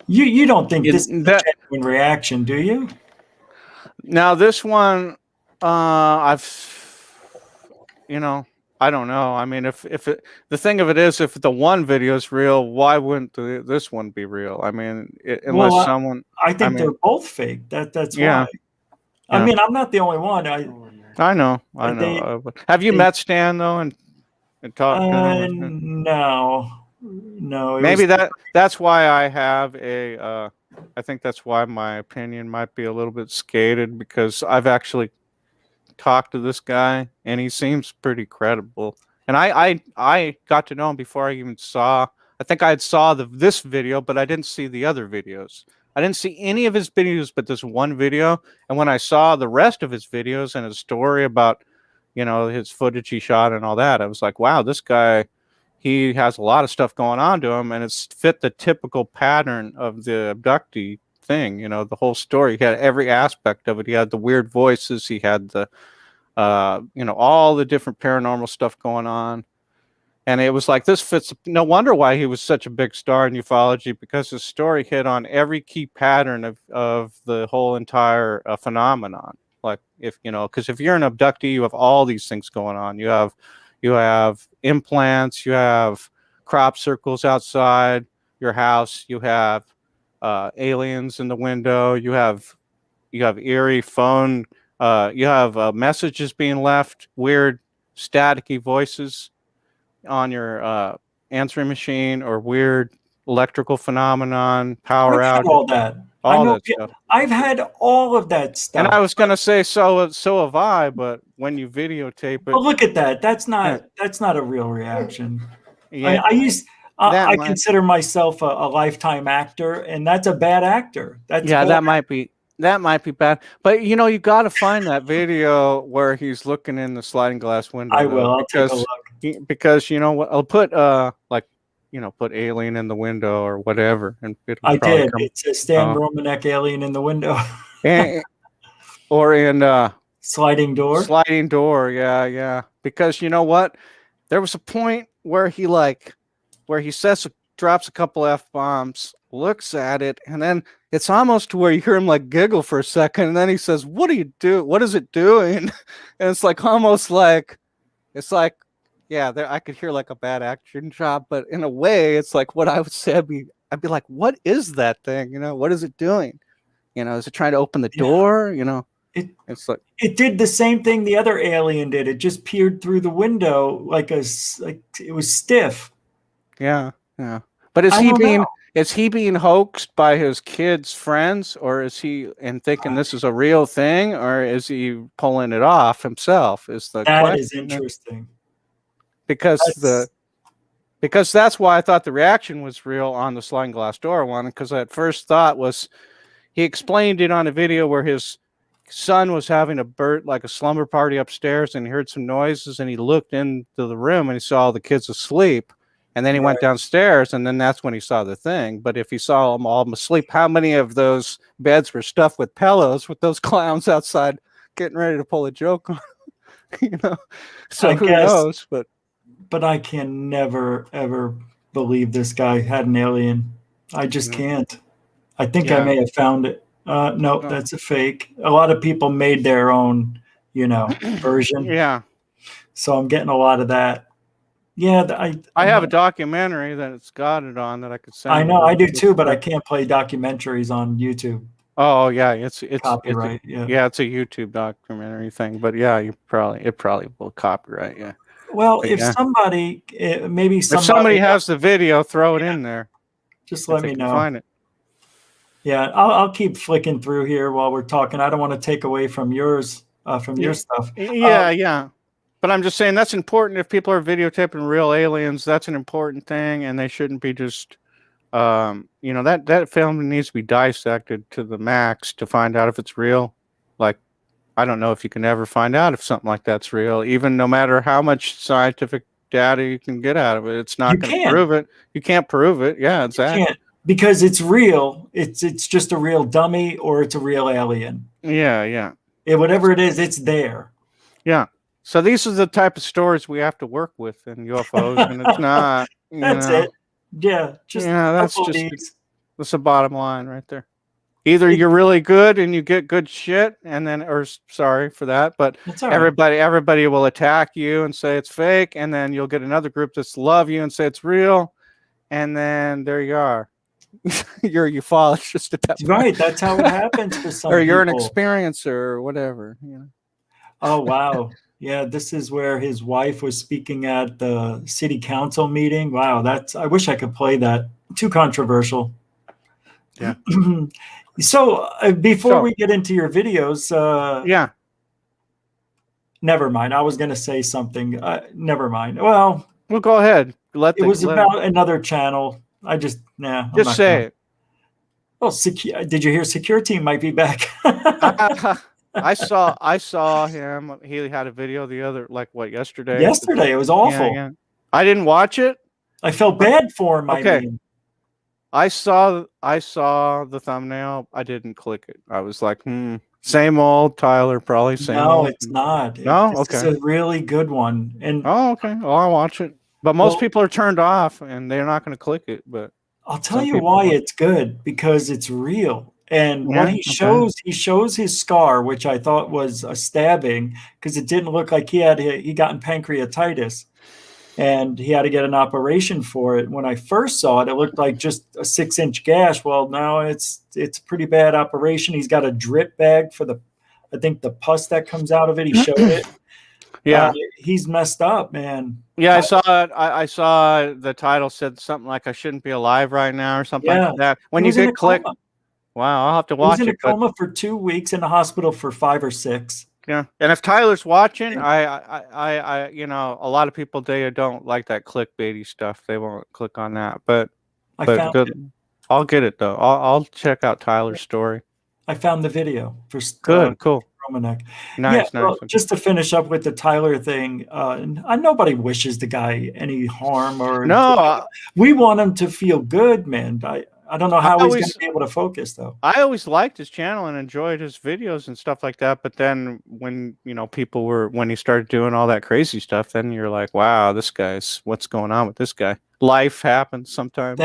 You don't think this is a That genuine reaction, do you? now this one, you know, I don't know. I mean, if the thing of it is, if the one video is real, why wouldn't this one be real? I mean, Well, unless someone, I I think they're mean, both fake. That's yeah, why. I yeah, mean, I'm not the only one. I know, I know. They Have you they met Stan though and talked to him? no, it Maybe was that's why I have I think that's why my opinion might be a little bit skated because I've actually talked to this guy and he seems pretty credible. And I got to know him before I even saw. I think I had saw this video, but I didn't see the other videos. I didn't see any of his videos, but this one video. And when I saw the rest of his videos and his story about, his footage he shot and all that, I was like, wow, this guy, he has a lot of stuff going on to him, and it's fit the typical pattern of the abductee thing. The whole story. He had every aspect of it. He had the weird voices. He had the all the different paranormal stuff going on. And it was like, this fits. No wonder why he was such a big star in ufology, because his story hit on every key pattern of the whole entire phenomenon. Like, because if you're an abductee, you have all these things going on. You have implants, you have crop circles outside your house, you have aliens in the window, you have eerie phone, you have messages being left, weird staticky voices on your answering machine, or weird electrical phenomenon, I've power had outage, all that. I all know that stuff. I've had all of that And stuff. I was gonna say, so have I, but when you videotape it, But look at that. That's yeah, not a real reaction. I, yeah, I use that I might, consider myself a lifetime actor, and that's a bad actor. That's yeah, bad. that might be bad. But you got to find that video where he's looking in the sliding glass window, I though, will. I'll take a because look. you know what, I'll put like put alien in the window or whatever, and it'll I probably did. come. It says Stan Oh, Romanek alien in the window. and, or in Sliding door. sliding door, yeah, yeah. Because you know what, there was a point where he says, drops a couple f-bombs, looks at it, and then it's almost to where you hear him like giggle for a second, and then he says, "What do you do? What is it doing?" And it's like almost like it's like, yeah, there I could hear like a bad action job, but in a way, it's like what I would say. I'd be like, "What is that thing? What is it doing? Is it trying to open the Yeah. door? It It's like, it did the same thing the other alien did. It just peered through the window like it was stiff. yeah, yeah. But is I he don't know. being hoaxed by his kids' friends, or is he thinking this is a real thing, or is he pulling it off himself? Is the That is question. interesting. Because That's that's why I thought the reaction was real on the sliding glass door one. Because at first thought was, he explained it on a video where his son was having like a slumber party upstairs, and he heard some noises, and he looked into the room and he saw all the kids asleep. And then he went right. downstairs, and then that's when he saw the thing. But if he saw them all asleep, how many of those beds were stuffed with pillows with those clowns outside getting ready to pull a joke on? So I who guess, knows? but I can never ever believe this guy had an alien. I just Yeah, can't. I think I yeah, may have found it. No, no, that's a fake. A lot of people made their own, version. yeah. So I'm getting a lot of that. Yeah, I have a documentary that it's got it on that I could send. I know, I do too, but I It's- can't play documentaries on YouTube. Oh yeah, it's Copyright, yeah. yeah, it's a YouTube documentary thing. But yeah, it probably will copyright. Yeah. Well, But if yeah. somebody, maybe If somebody somebody, has the video, throw it in there. just If let they me can know. find it. Yeah, I'll keep flicking through here while we're talking. I don't want to take away from yours, from your stuff. Yeah. But I'm just saying that's important. If people are videotaping real aliens, that's an important thing, and they shouldn't be just, that film needs to be dissected to the max to find out if it's real. Like, I don't know if you can ever find out if something like that's real, even no matter how much scientific data you can get out of it. It's not going to prove it. You can't prove it. Yeah, exactly. You can't, because it's real. It's just a real dummy, or it's a real alien. Yeah. Whatever it is, it's there. Yeah. So these are the type of stories we have to work with in UFOs, and it's not. That's it. Yeah, that's the bottom line right there. Either you're really good and you get good shit, and then, or sorry for that, but everybody will attack you and say it's fake, and then you'll get another group that's love you and say it's real, and then there you are. You're a ufologist at that point. Right, that's how it happens for some or you're people. An experiencer or whatever. Oh wow. Yeah, this is where his wife was speaking at the city council meeting. Wow, I wish I could play that. Too controversial. Yeah. So before we get into your videos, never mind. I was going to say something. Never mind. Well, go ahead. It was about another channel. Just say it. Well, did you hear Secure Team might be back? I saw him. He had a video yesterday. Yesterday, it was awful. Yeah. I didn't watch it. I felt bad for him. Okay. I saw the thumbnail. I didn't click it. I was like, same old Tyler, probably same old. No, it's not. No, it's a really good one. And okay. Well, I'll watch it. But most people are turned off, and they're not going to click it. But I'll tell you why it's good, because it's real. And when he shows his scar, which I thought was a stabbing, because it didn't look like he gotten pancreatitis, and he had to get an operation for it. When I first saw it, it looked like just a 6-inch gash. Well, now it's a pretty bad operation. He's got a drip bag for I think the pus that comes out of it. He showed it. Yeah, he's messed up, man. Yeah, I saw it. I saw the title said something like "I shouldn't be alive right now" or something like that. When you get click, wow, I'll have to watch it. He was in a coma for 2 weeks, in the hospital for 5 or 6. Yeah, and if Tyler's watching, I a lot of people, they don't like that clickbaity stuff. They won't click on that, but good. I'll get it though. I'll check out Tyler's story. I found the video for cool. Romanek. Nice. Well, just to finish up with the Tyler thing, nobody wishes the guy any harm, or we want him to feel good, man. I don't know how he's going to be able to focus, though. I always liked his channel and enjoyed his videos and stuff like that. But then when when he started doing all that crazy stuff, then you're like, wow, what's going on with this guy? Life happens sometimes.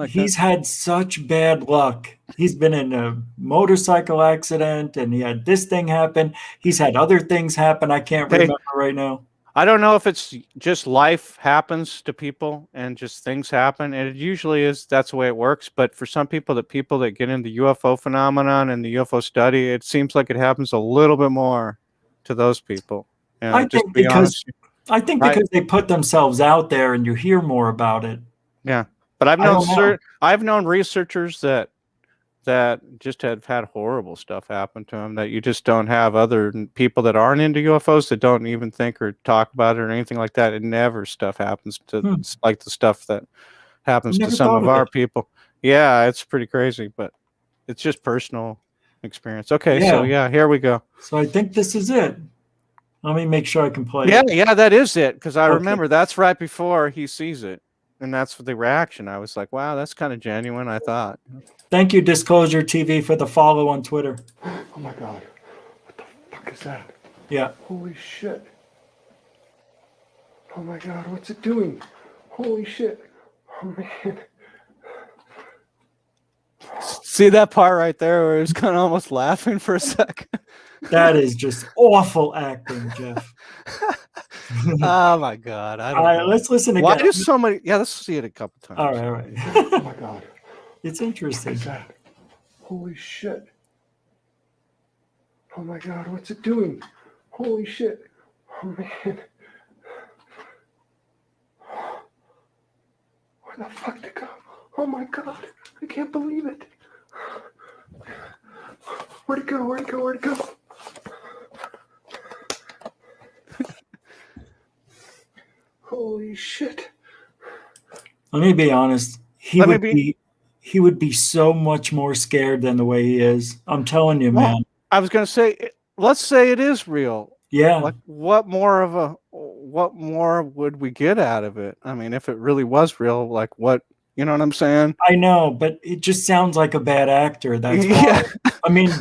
He's had such bad luck. He's been in a motorcycle accident, and he had this thing happen. He's had other things happen. I can't remember right now. I don't know if it's just life happens to people and just things happen. And it usually is. That's the way it works. But for some people, that get into UFO phenomenon and the UFO study, it seems like it happens a little bit more to those people. I think because they put themselves out there, and you hear more about it. Yeah. But I've known researchers that just have had horrible stuff happen to them, that you just don't have other people that aren't into UFOs that don't even think or talk about it or anything like that. It never stuff happens to like the stuff that happens to some of our people. Yeah, it's pretty crazy, but it's just personal experience. Okay, so here we go. So I think this is it. Let me make sure I can play it. Yeah, that is it, because I remember that's right before he sees it. And that's the reaction. I was like, wow, that's kind of genuine, I thought. Thank you, Disclosure TV, for the follow on Twitter. Oh, my God. What the fuck is that? Yeah. Holy shit. Oh, my God. What's it doing? Holy shit. Oh, man. See that part right there where he was kind of almost laughing for a second? That is just awful acting, Jeff. Oh my God. I All don't right, know. let's listen Why again. does somebody, yeah, let's see it a couple times. All right, all right. Oh my God. It's What interesting. is that? Holy shit. Oh my God, what's it doing? Holy shit. Oh man. Where the fuck did it go? Oh my God. I can't believe it. Where'd it go? Where'd it go? Where'd it go? Holy shit. Let me be honest. He would be so much more scared than the way he is. I'm telling you, Well, man. I was going to say, let's say it is real. Yeah. Like, what more would we get out of it? I mean, if it really was real, like what, you know what I'm saying? I know, but it just sounds like a bad actor. That's why. Yeah. I mean,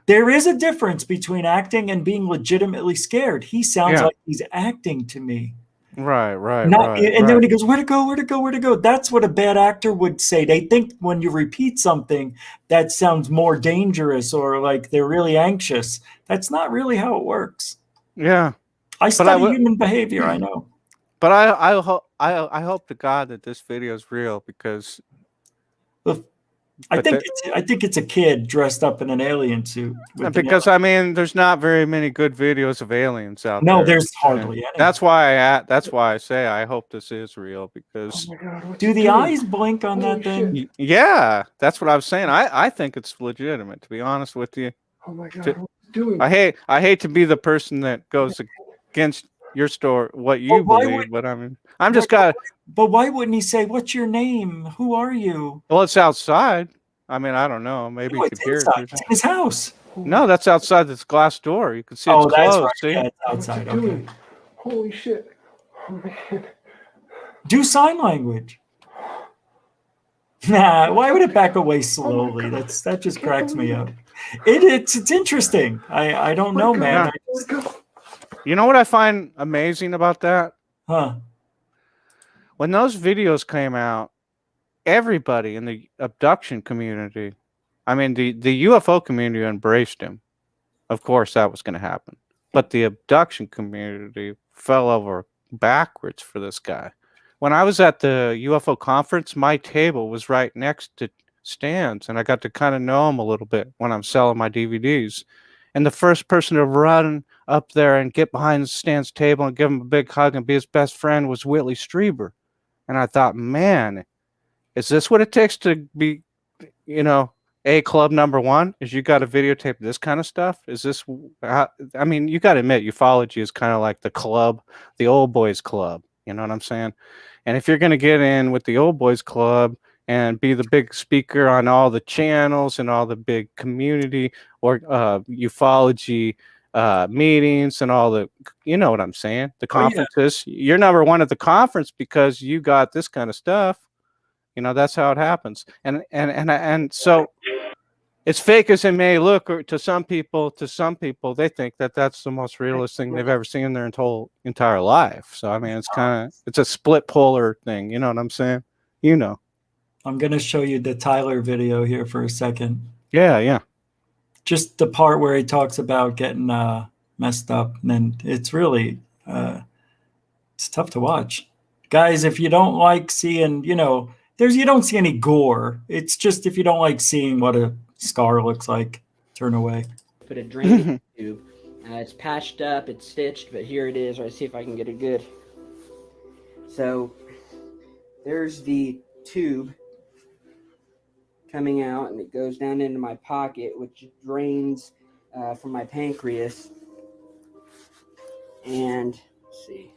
there is a difference between acting and being legitimately scared. He sounds Yeah. like he's acting to me. Right. And then when he goes, where'd it go? Where'd it go? Where'd it go? That's what a bad actor would say. They think when you repeat something that sounds more dangerous or like they're really anxious. That's not really how it works. Yeah. I study human behavior. I know. But I hope to God that this video is real because I think it's a kid dressed up in an alien suit. Because I mean, there's not very many good videos of aliens out there. No, there's hardly any. That's why I say I hope this is real because. Oh my God, what's Do it the doing? eyes blink on Holy that thing? Yeah, that's what I was saying. I think it's legitimate, to be honest with you. Oh my God, what's it doing? I hate to be the person that goes against your story, what you believe, but I mean, But why wouldn't he say, "What's your name? Who are you?" Well, it's outside. I mean, I don't know. Maybe you could hear it. It's in his house. No, that's outside this glass door. You can see it's that's closed. right. See? Yeah, it's outside. What's it Okay. doing? Holy shit. Oh man. Do sign language. Nah, why would it back away slowly? That just cracks me up. It's interesting. I don't know, man. You know what I find amazing about that? Huh? When those videos came out, everybody in the abduction community, I mean, the UFO community embraced him. Of course, that was going to happen. But the abduction community fell over backwards for this guy. When I was at the UFO conference, my table was right next to Stan's, and I got to kind of know him a little bit when I'm selling my DVDs. And the first person to run up there and get behind Stan's table and give him a big hug and be his best friend was Whitley Strieber. And I thought, man, is this what it takes to be, A club number one? Is you got to videotape this kind of stuff? Is this, I mean, you got to admit, ufology is kind of like the club, the old boys club. You know what I'm saying? And if you're going to get in with the old boys club and be the big speaker on all the channels and all the big community or ufology meetings and all the, you know what I'm saying? The conferences, you're number one at the conference because you got this kind of stuff. You know, that's how it happens. And so it's fake as it may look, or to some people, they think that that's the most realist thing they've ever seen in their entire life. So, I mean, it's a split polar thing. You know what I'm saying? You know. I'm going to show you the Tyler video here for a second. Yeah. Just the part where he talks about getting messed up. And then it's really, it's tough to watch. Guys, if you don't like seeing, you don't see any gore. It's just if you don't like seeing what a scar looks like, turn away. Put a drainage tube. It's patched up, it's stitched, but here it is. Let's see if I can get it good. So there's the tube coming out, and it goes down into my pocket, which drains from my pancreas. And let's see.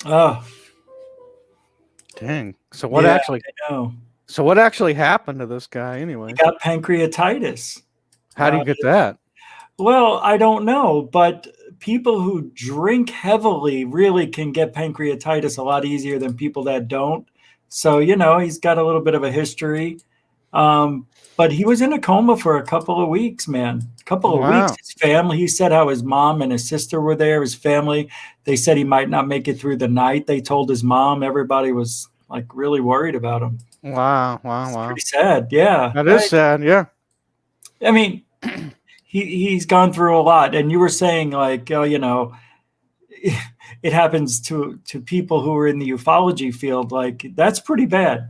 Oh, dang! So what actually happened to this guy anyway? He got pancreatitis. How do you get that? Well, I don't know, but people who drink heavily really can get pancreatitis a lot easier than people that don't. So, he's got a little bit of a history. But he was in a coma for a couple of weeks, man. A couple of weeks. His family, he said how his mom and his sister were there. His family, they said he might not make it through the night. They told his mom. Everybody was like really worried about him. Wow. Pretty sad. Yeah. That is sad. Yeah. I mean, he's gone through a lot. And you were saying like, oh, you know, it happens to people who are in the ufology field. Like that's pretty bad.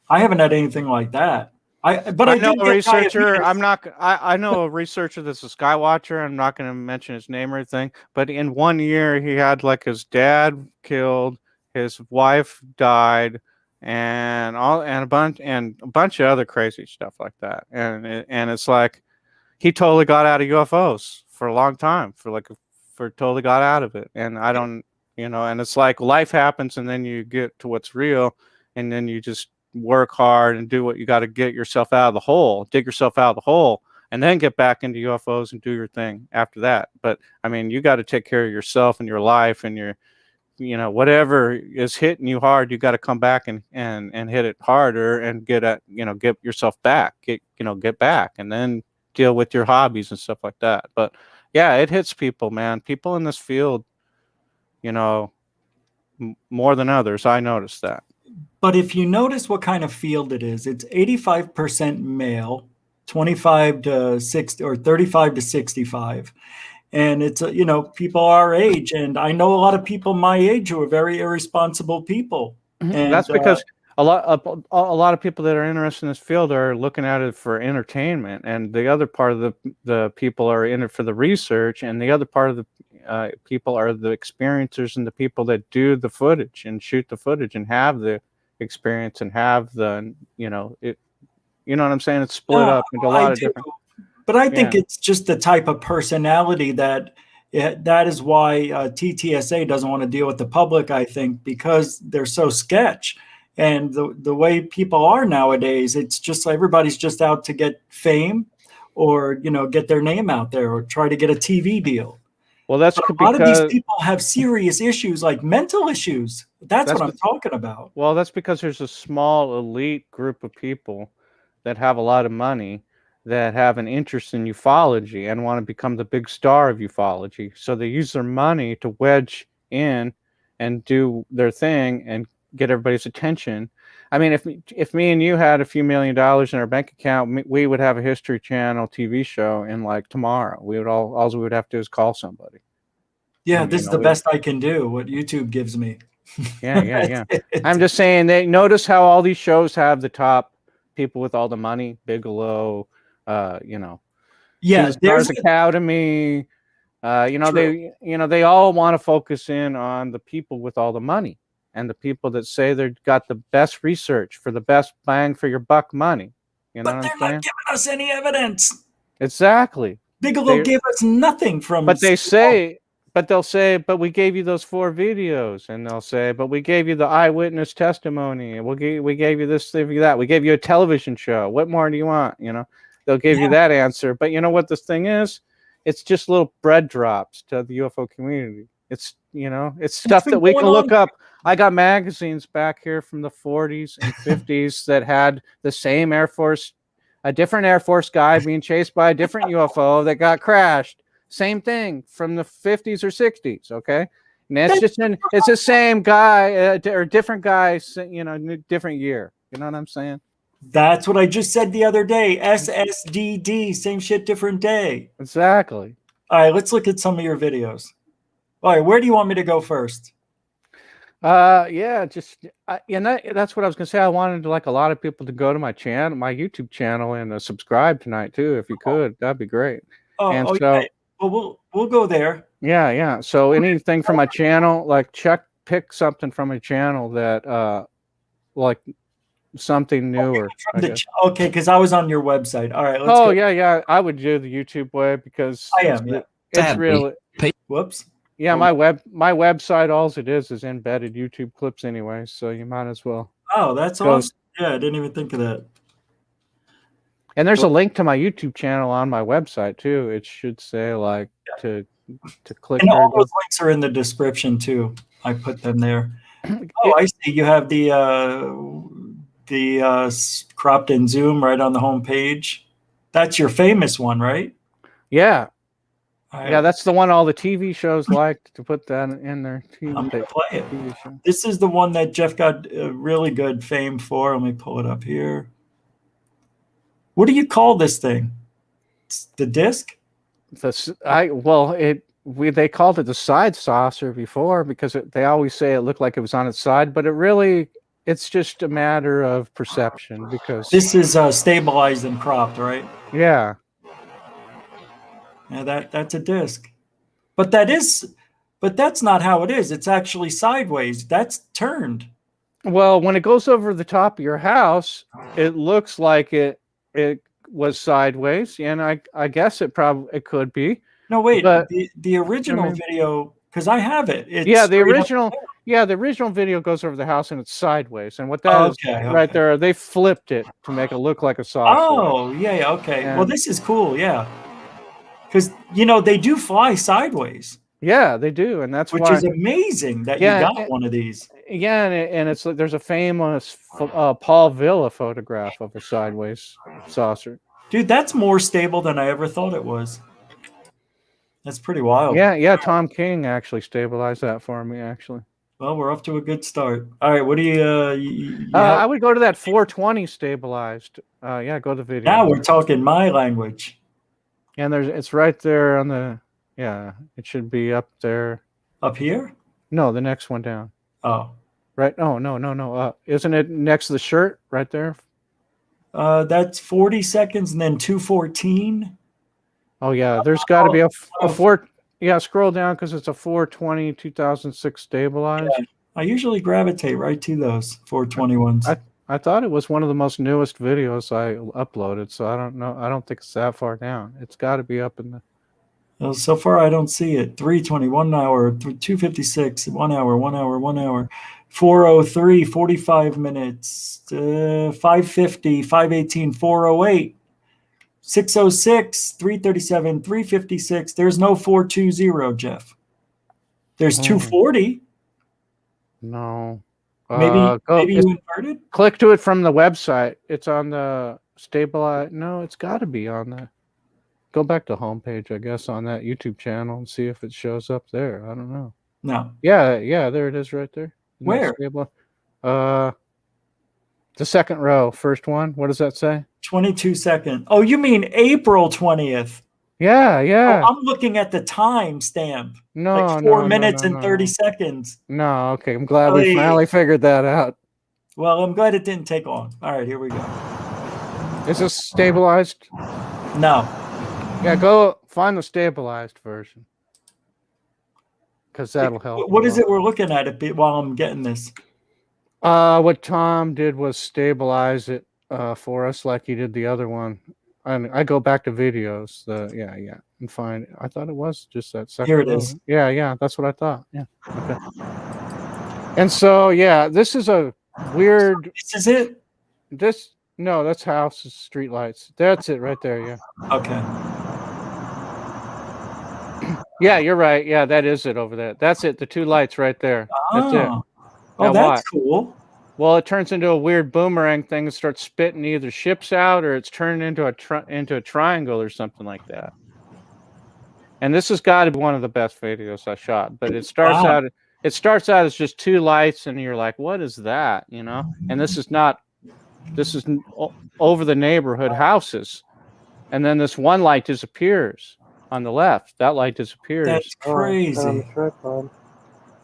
I haven't had anything like that. But I know did a get researcher. diabetes. I know a researcher that's a Skywatcher. I'm not going to mention his name or anything. But in 1 year, he had like his dad killed, his wife died, and a bunch of other crazy stuff like that. And it's like he totally got out of UFOs for a long time. For totally got out of it. And I don't, you know. And it's like life happens, and then you get to what's real, and then you just work hard and do what you got to get yourself out of the hole, dig yourself out of the hole, and then get back into UFOs and do your thing after that. But I mean, you got to take care of yourself and your life and your, you know, whatever is hitting you hard, you got to come back and hit it harder and get yourself back, get back, and then deal with your hobbies and stuff like that. But yeah, it hits people, man. People in this field, you know, more than others. I noticed that. But if you notice what kind of field it is, it's 85% male, 25 to 60 or 35 to 65. And it's, you know, people our age. And I know a lot of people my age who are very irresponsible people. And that's because a lot of people that are interested in this field are looking at it for entertainment, and the other part of the people are in it for the research, and the other part of the people are the experiencers and the people that do the footage and shoot the footage and have the experience and have the, you know, it, you know what I'm saying? It's split up into a lot of different. But I think it's just the type of personality that is why TTSA doesn't want to deal with the public, I think, because they're so sketch. And the way people are nowadays, it's just everybody's just out to get fame or, you know, get their name out there or try to get a TV deal. Well, that's but because a lot of these people have serious issues, like mental issues. That's what I'm talking about. Well, that's because there's a small elite group of people that have a lot of money that have an interest in ufology and want to become the big star of ufology. So they use their money to wedge in and do their thing and get everybody's attention. I mean, if me and you had a few $1 million in our bank account, we would have a History Channel TV show in like tomorrow. We would all we would have to do is call somebody. Yeah, this is the best I can do. What YouTube gives me. Yeah. I'm just saying, they notice how all these shows have the top people with all the money, Bigelow, you know, Stars Academy. You know, they all want to focus in on the people with all the money. And the people that say they've got the best research for the best bang for your buck money. You know but they're not giving us any evidence. Exactly. Bigelow gave us nothing from. But they'll say, but we gave you those 4 videos, and they'll say, but we gave you the eyewitness testimony, and we gave you this, that. We gave you a television show. What more do you want? You know, they'll give you that answer. But you know what this thing is? It's just little bread drops to the UFO community. It's, you know, it's stuff that we can look up. I got magazines back here from the 40s and 50s that had the same Air Force, a different Air Force guy being chased by a different UFO that got crashed. Same thing from the 50s or 60s. Okay. And it's the same guy or different guys, you know, different year. You know what I'm saying? That's what I just said the other day. SSDD, same shit, different day. Exactly. All right, let's look at some of your videos. All right, where do you want me to go first? Yeah, and that's what I was gonna say. I wanted like a lot of people to go to my channel, my YouTube channel, and subscribe tonight too, if you could. That'd be great. Yeah. Well, we'll go there. Yeah. So anything from my channel, like pick something from my channel that like something newer. Okay, because I was on your website. All right. Let's go. Yeah. I would do the YouTube way because I am. Yeah. It's really. Whoops. Yeah, my website, all it is embedded YouTube clips anyway, so you might as well. Oh, that's awesome. Yeah, I didn't even think of that. And there's a link to my YouTube channel on my website too. It should say like to click. And all those links are in the description too. I put them there. Oh, I see. You have the cropped in zoom right on the home page. That's your famous one, right? Yeah. Yeah, that's the one all the TV shows like to put that in their TV. I'm gonna play it. TV show. This is the one that Jeff got really good fame for. Let me pull it up here. What do you call this thing? It's the disc? They called it the side saucer before because they always say it looked like it was on its side, but it's just a matter of perception because This is stabilized and cropped, right? yeah. Yeah, that's a disc. But that's not how it is. It's actually sideways. That's turned. Well, when it goes over the top of your house, it looks like it was sideways, and I guess it could be. No, wait. But the original video, because I have it. It's the original video goes over the house and it's sideways. And what that is right there, they flipped it to make it look like a saucer. Oh, yeah, okay. Well, this is cool, yeah. Because they do fly sideways. Yeah, they do, and that's which is amazing that you got one of these. Yeah, and it's like there's a famous Paul Villa photograph of a sideways saucer. Dude, that's more stable than I ever thought it was. That's pretty wild. Yeah. Tom King actually stabilized that for me. Actually. Well, we're off to a good start. All right, what do you I would go to that 420 stabilized. Go to the video. Now we're talking my language. And it's right there on the. Yeah, it should be up there. Up here? No, the next one down. Oh. Right. Oh, no. Isn't it next to the shirt right there? That's 40 seconds and then 214. Oh, yeah. There's got to be a 4. Yeah, scroll down because it's a 420 2006 stabilized. Yeah, I usually gravitate right to those 420 ones. I thought it was one of the most newest videos I uploaded, so I don't know. I don't think it's that far down. It's got to be up in the. Well, so far, I don't see it. 320, 1 hour, 256, 1 hour, 1 hour, 1 hour, 403, 45 minutes, 550, 518, 408, 606, 337, 356. There's no 420, Jeff. There's 240. No. Maybe you inverted? Click to it from the website. It's on the stabilize. No, it's got to be on the. Go back to homepage, I guess, on that YouTube channel and see if it shows up there. I don't know. No. Yeah, there it is right there. Where? The second row, first one. What does that say? 22 seconds. Oh, you mean April 20th? Yeah. Oh, I'm looking at the time stamp. No, like 4 minutes and 30 seconds. No, okay. I'm glad we finally figured that out. Well, I'm glad it didn't take long. All right, here we go. Is this stabilized? No. Yeah, go find the stabilized version. Because that'll help. What is it we're looking at while I'm getting this? What Tom did was stabilize it for us like he did the other one. And I go back to videos. And find it. I thought it was just that second. Here it is. Yeah, that's what I thought. Yeah. Okay. And so, this is a weird. This is it? No, that's houses, street lights. That's it right there. Yeah. Okay. Yeah, you're right. Yeah, that is it over there. That's it. The two lights right there. That's it. Oh, that's cool. Well, it turns into a weird boomerang thing and starts spitting either ships out or it's turned into a triangle or something like that. And this has got to be one of the best videos I shot. But it starts out. It starts out as just two lights, and you're like, "What is that?" You know. And this is not. This is over the neighborhood houses, and then this one light disappears. On the left, that light disappears. That's crazy.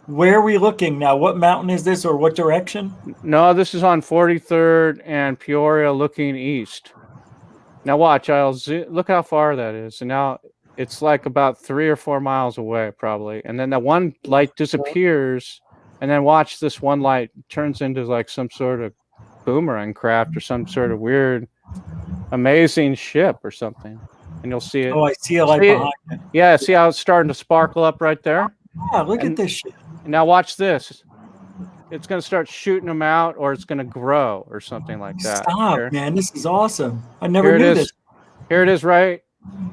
Where are we looking now? What mountain is this, or what direction? No, this is on 43rd and Peoria, looking east. Now watch. Look how far that is, and now it's like about 3 or 4 miles away, probably. And then that one light disappears, and then watch this one light turns into like some sort of boomerang craft or some sort of weird, amazing ship or something. And you'll see it. Oh, I see a light behind it. Yeah, see how it's starting to sparkle up right there? Yeah, look at this shit. Now watch this. It's going to start shooting them out, or it's going to grow or something like that. Stop, man. This is awesome. I never knew this. Here it is, right?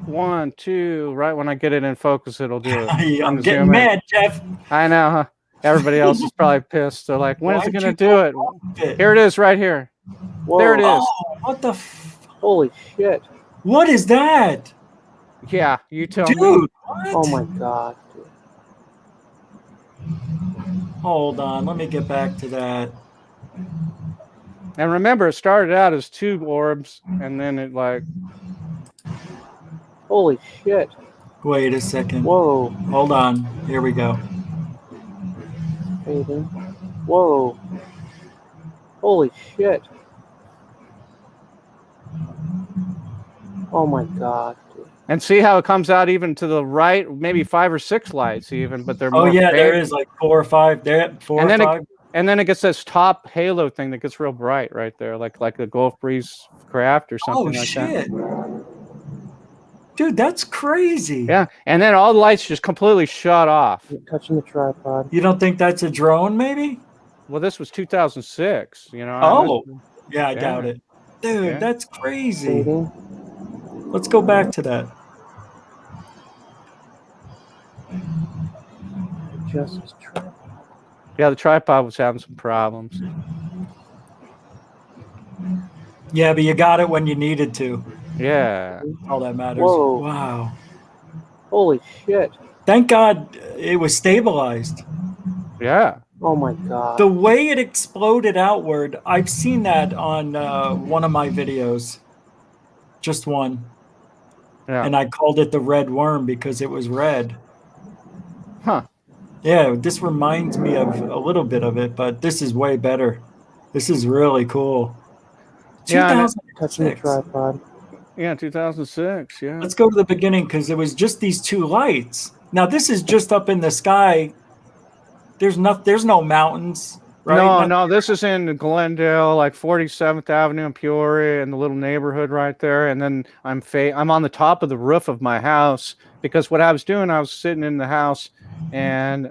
1, 2, right when I get it in focus, it'll do it. I'm getting mad, Jeff. I know, huh? Everybody else is probably pissed. They're like, when is it going to do it? Here it is, right here. Whoa. There it is. Oh, what the? Holy shit. What is that? Yeah, you tell me. Dude, what? Oh my God. Hold on, let me get back to that. And remember, it started out as 2 orbs, and then it like... Holy shit. Wait a second. Whoa. Hold on. Here we go. Fading. Whoa. Holy shit. Oh my god. And see how it comes out even to the right, maybe 5 or 6 lights even, but they're Oh more yeah, there faint. is like 4 or 5. There, 4 And or then 5. And then it gets this top halo thing that gets real bright right there, like a Gulf Breeze craft or something like shit. that. Dude, that's crazy. Yeah, and then all the lights just completely shut off. You're touching the tripod. You don't think that's a drone, maybe? Well, this was 2006, you know. Oh, yeah, I yeah. doubt it. Dude, Yeah. that's crazy. Fading. Let's go back to that. Just his tripod. Yeah, the tripod was having some problems. Yeah, but you got it when you needed to. Yeah. All that matters. Whoa. Wow. Holy shit. Thank God it was stabilized. Yeah. Oh my god. The way it exploded outward, I've seen that on one of my videos. Just one. Yeah. And I called it the red worm because it was red. Huh. Yeah, this reminds me of a little bit of it, but this is way better. This is really cool. Yeah, and touching the 2006. tripod. Yeah, 2006. Yeah. Let's go to the beginning because it was just these 2 lights. Now this is just up in the sky. There's no mountains, right? No, this is in Glendale, like 47th Avenue in Peoria, in the little neighborhood right there. And then I'm on the top of the roof of my house because what I was doing, I was sitting in the house, and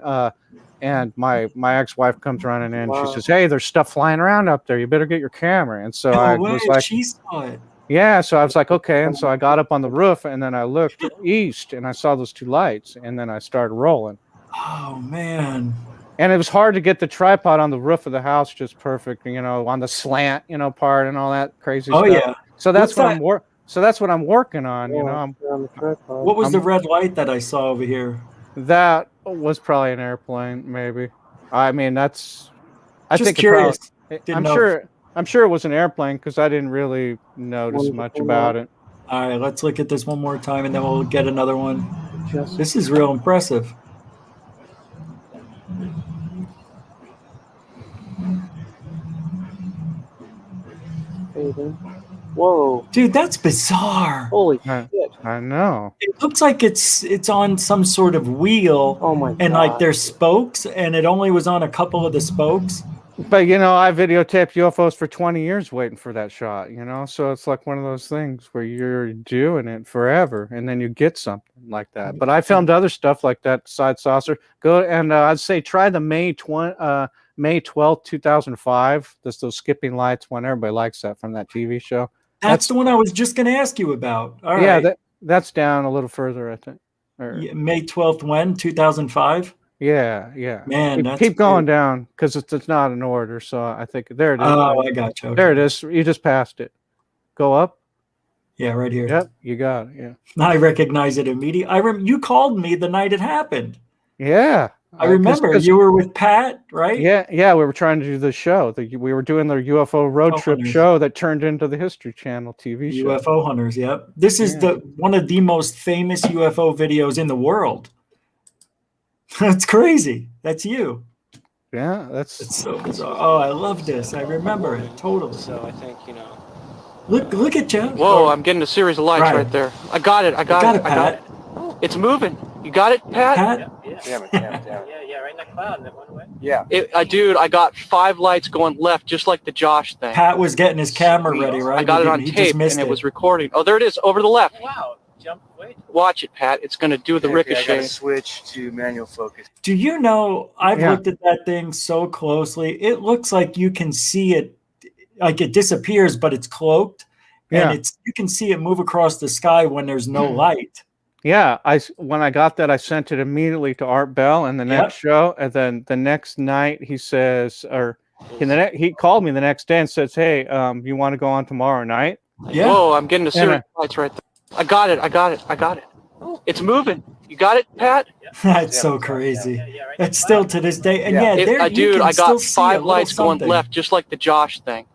my ex-wife comes running in. Wow. She says, "Hey, there's stuff flying around up there. You better get your camera." And so I was like, she saw it. "Yeah." So I was like, "Okay." And so I got up on the roof, and then I looked east, and I saw those 2 lights, and then I started rolling. Oh man. And it was hard to get the tripod on the roof of the house just perfect, you know, on the slant, you know, part and all that crazy stuff. Yeah. So that's What's that's what I'm working on, you know. On the tripod. What was the red light that I saw over here? That was probably an airplane, maybe. I mean, Just curious. I'm sure it was an airplane because I didn't really notice much about it. All right, let's look at this one more time and then we'll get another one. Just This is real impressive. fading. Whoa. Dude, that's bizarre. Holy Right. shit. I know. It looks like it's on some sort of wheel Oh my god. and like there's spokes and it only was on a couple of the spokes. But you know, I videotaped UFOs for 20 years waiting for that shot, you know, so it's like one of those things where you're doing it forever and then you get something like that. But I filmed other stuff like that side saucer. Go and I'd say try the May 12th, 2005. Just those skipping lights one. Everybody likes that from that TV show. That's the one I was just going to ask you about. All yeah, right. that's down a little further, I think. Yeah, May 12th when? 2005? Yeah. Man, that's keep going weird. down because it's not in order. So I think there it is. Oh, I got you. There it is. You just passed it. Go up. Yeah, right here. Yep, you got it. Yeah. I recognize it immediately. You called me the night it happened. Yeah. I remember you were with Pat, right? Yeah, we were trying to do the show. We were doing the UFO road trip Hunters. show that turned into the History Channel TV show. UFO Hunters, yep. This is one of the most famous UFO videos in the world. That's crazy. That's you. Yeah, It's so bizarre. Oh, I love this. I remember it totally. So I think, you know. Look at Jeff. Whoa, I'm getting a series of lights right there. I got it. I got it. Pat. It's moving. You got it, Pat? Pat? Damn it. Yeah, right in that cloud that went away. Yeah. Dude, I got 5 lights going left, just like the Josh thing. Pat was getting his camera ready, right? I got it on He just tape, missed and it was recording. Oh, there it is, over to the left. Oh, wow. Jump, wait. Watch it, Pat. It's going to do the Okay, I ricochet. gotta switch to manual focus. Do you know, I've Yeah. looked at that thing so closely. It looks like you can see it, like it disappears, but it's cloaked. Yeah. And you can see it move across the sky when there's no light. Yeah, when I got that, I sent it immediately to Art Bell and the next show. And then the next night he says, he called me the next day and says, "Hey, you want to go on tomorrow night?" Yeah. Whoa, I'm getting a series of lights right there. I got it. It's moving. You got it, Pat? That's so crazy. Yeah, right. That's still to this day. And Dude, I got 5 lights going something. left, just like the Josh thing.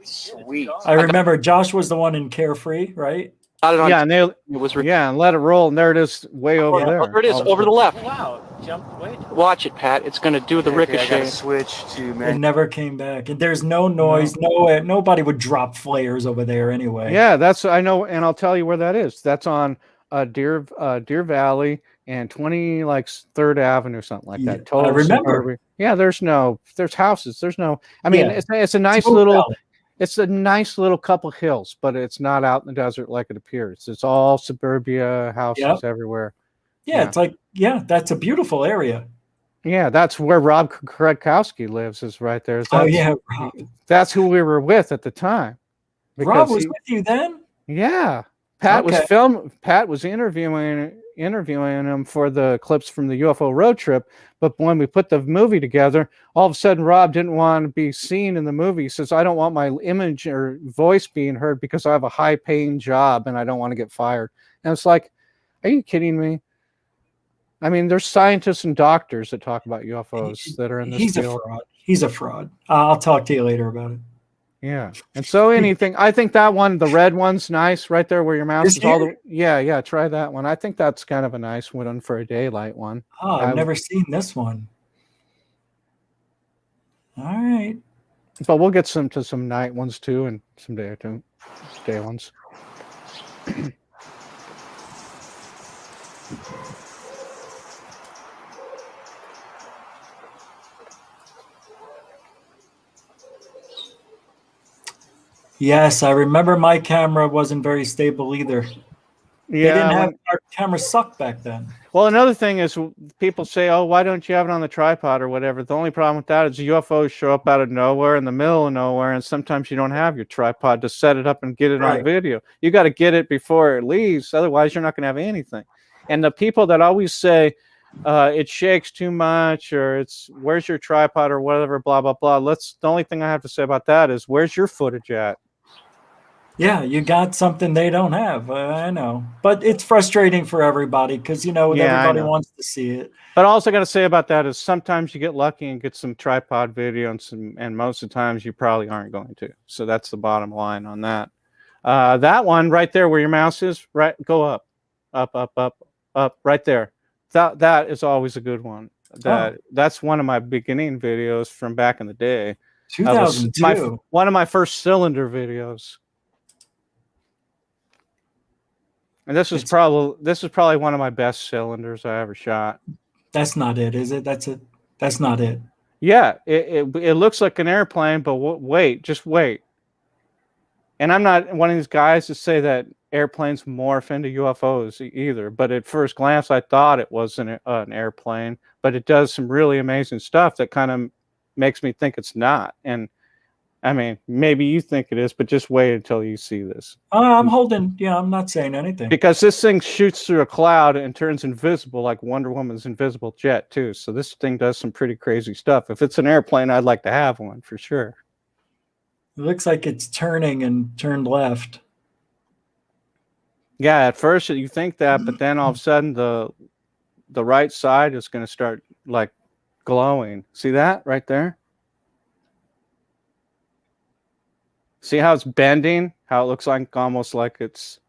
Sweet. I remember Josh was the one in Carefree, right? Got it on. Yeah, and they It was. yeah, and let it roll, and there it is, way over Yeah. there. There it is, All over the left. Wow, jumped way too. Watch it, Pat. It's going to do the Okay, I ricochet. gotta switch to It manual. never came back, and there's no noise. Nobody would drop flares over there anyway. Yeah, that's I know, and I'll tell you where that is. That's on Deer Valley and 20 like 3rd Avenue, something like Yeah, that. Total I remember. suburban. Yeah, there's houses. There's no. I mean, Yeah. it's a nice Smoke little. Valley. It's a nice little couple hills, but it's not out in the desert like it appears. It's all suburbia houses Yep. everywhere. Yeah, Yeah. it's like that's a beautiful area. Yeah, that's where Rob Kredkowski lives. Is right there. Oh That's- yeah, Rob. That's who we were with at the time. Rob Because was he- with you then. Yeah, Pat was Okay. Pat was interviewing him for the clips from the UFO road trip. But when we put the movie together, all of a sudden Rob didn't want to be seen in the movie. He says, "I don't want my image or voice being heard because I have a high-paying job and I don't want to get fired." And it's like, are you kidding me? I mean, there's scientists and doctors that talk about UFOs that are in this He's field. a fraud. He's a fraud. I'll talk to you later about it. Yeah. And so anything, I think that one, the red one's nice right there where your mouse This is all here? the, yeah, try that one. I think that's kind of a nice one for a daylight one. Oh, I've never seen this one. All right. But we'll get some night ones too and some day ones. Yes, I remember my camera wasn't very stable either. They didn't have our camera sucked back then. Well, another thing is people say, "Oh, why don't you have it on the tripod or whatever?" The only problem with that is UFOs show up out of nowhere in the middle of nowhere, and sometimes you don't have your tripod to set it up and get it Right. on video. You got to get it before it leaves, otherwise you're not going to have anything. And the people that always say it shakes too much or it's where's your tripod or whatever, blah blah blah. The only thing I have to say about that is where's your footage at? Yeah, you got something they don't have. I know, but it's frustrating for everybody because Yeah, I everybody know. wants to see it. But all I got to say about that is sometimes you get lucky and get some tripod video, and most of the times you probably aren't going to. So that's the bottom line on that. That one right there where your mouse is, right, go up, right there. That is always a good one. That's one of my beginning videos from back in the day. 2002. One of my first cylinder videos. And this is probably one of my best cylinders I ever shot. That's not it, is it? That's not it. Yeah, it looks like an airplane, but just wait. And I'm not one of these guys to say that airplanes morph into UFOs either. But at first glance, I thought it was an airplane, but it does some really amazing stuff that kind of makes me think it's not. And I mean, maybe you think it is, but just wait until you see this. I'm holding. Yeah, I'm not saying anything. Because this thing shoots through a cloud and turns invisible like Wonder Woman's invisible jet too. So this thing does some pretty crazy stuff. If it's an airplane, I'd like to have one for sure. It looks like it's turning and turned left. Yeah, at first you think that, but then all of a sudden the right side is going to start like glowing. See that right there? See how it's bending? How it looks like almost like it's,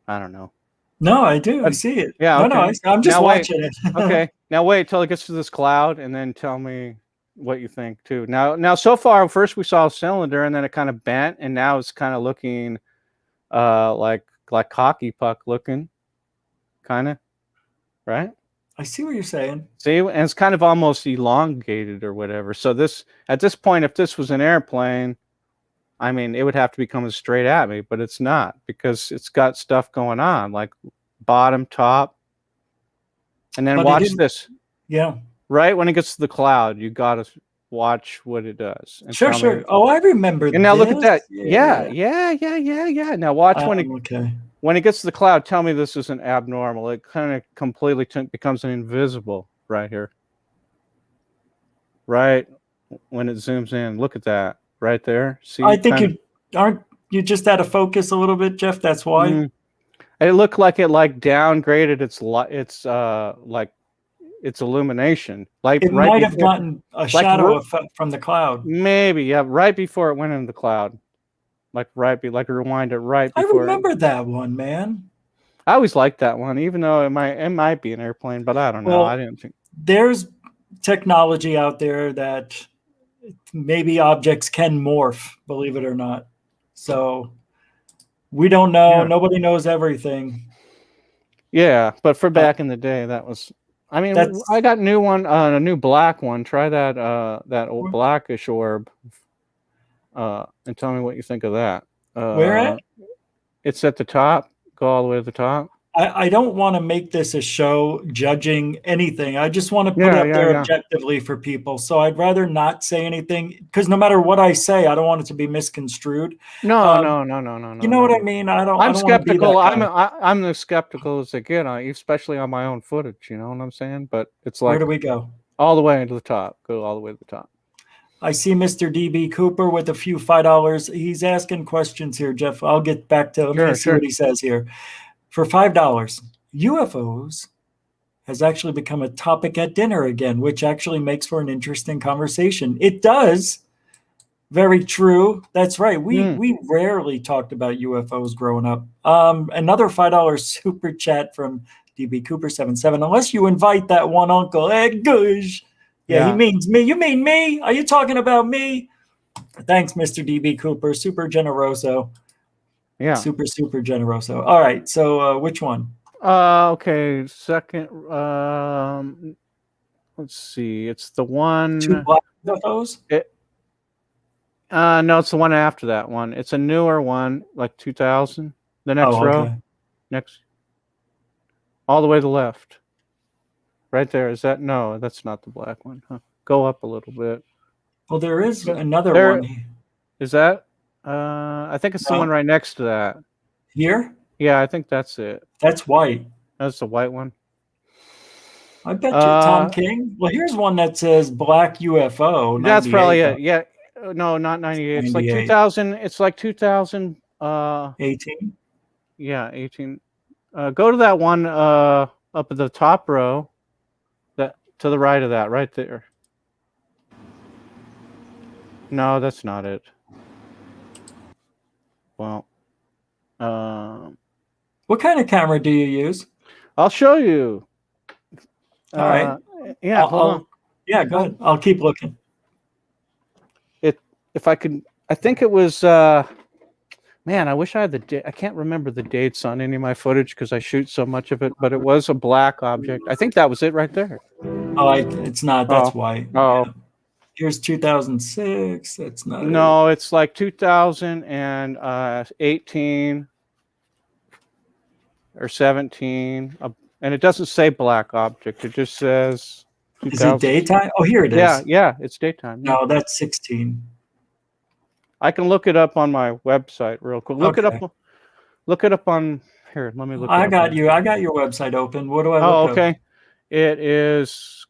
I don't know. No, I do. I see it. Yeah. No, Okay. I'm just Now wait. watching it. Okay. Now wait till it gets to this cloud and then tell me what you think too. Now so far, first we saw a cylinder and then it kind of bent and now it's kind of looking like cocky puck looking, kind of, right? I see what you're saying. See, and it's kind of almost elongated or whatever. So this, at this point, if this was an airplane, I mean, it would have to be coming straight at me, but it's not because it's got stuff going on, like bottom, top, and then But watch this. Yeah. Right when it gets to the cloud, you got to watch what it does. And Sure, tell sure. me- Oh, I remember. And now look at that. this. Yeah. Now watch Okay. when it gets to the cloud, tell me this isn't abnormal. It kind of completely becomes an invisible right here. Right when it zooms in, look at that right there. See, I think kinda- you just out of focus a little bit, Jeff. That's why. Mm. It looked like it downgraded its illumination. Like It right might have before- gotten a shadow effect from the cloud. maybe, yeah, right before it went into the cloud. like rewind it right I before. remember that one, man. I always liked that one, even though it might be an airplane, but I don't know. Well, I didn't think. There's technology out there that maybe objects can morph, believe it or not. So we don't know. Yeah. Nobody knows everything. Yeah, but for back in the day, that was. I mean, That's- I got a new black one. Try that old blackish orb, and tell me what you think of that. Where at? It's at the top. Go all the way to the top. I don't want to make this a show judging anything. I just want to put it up there objectively for people. So I'd rather not say anything because no matter what I say, I don't want it to be misconstrued. No. You know what I mean? I'm skeptical. I'm as skeptical as they get, especially on my own footage. You know what I'm saying? But it's like, where do we go? All the way to the top. Go all the way to the top. I see Mr. DB Cooper with a few $5. He's asking questions here, Jeff. I'll get back to let me see what he says here. For $5, UFOs has actually become a topic at dinner again, which actually makes for an interesting conversation. It does. Very true. That's right. We rarely talked about UFOs growing up. Another $5 super chat from DB Cooper 77. Unless you invite that one uncle, Gush. Yeah, he means me. You mean me? Are you talking about me? Thanks, Mr. DB Cooper. Super generoso. Yeah. Super generoso. All right. So which one? Okay. Second. Let's see. It's the one. 2 black UFOs? No, it's the one after that one. It's a newer one, like 2000. The next row. Okay. Next. All the way to the left. Right there. Is that? No, that's not the black one. Huh. Go up a little bit. Well, there is another one. Is that? I think it's the one right next to that. Here? Yeah, I think that's it. That's white. That's the white one. I bet you Tom King. Well, here's one that says black UFO. That's probably it. Yeah. No, not 98. It's like 98. 2000. It's like 2000. 18? Yeah, 18. Go to that one up at the top row. That to the right of that, right there. No, that's not it. Well, what kind of camera do you use? I'll show you. All right. Yeah, hold on. Yeah, go ahead. I'll keep looking. If I could, I think it was. Man, I wish I had the date. I can't remember the dates on any of my footage because I shoot so much of it. But it was a black object. I think that was it right there. Oh, it's not. That's white. Oh. Yeah. Here's 2006. That's not. No, it's like 2018 or 17, and it doesn't say black object. It just says. Is it daytime? Oh, here it is. Yeah, it's daytime. No, that's 16. I can look it up on my website real quick. Look it up. Look it up on here. Let me look. I got you. I got your website open. What do I? Oh, okay. It is.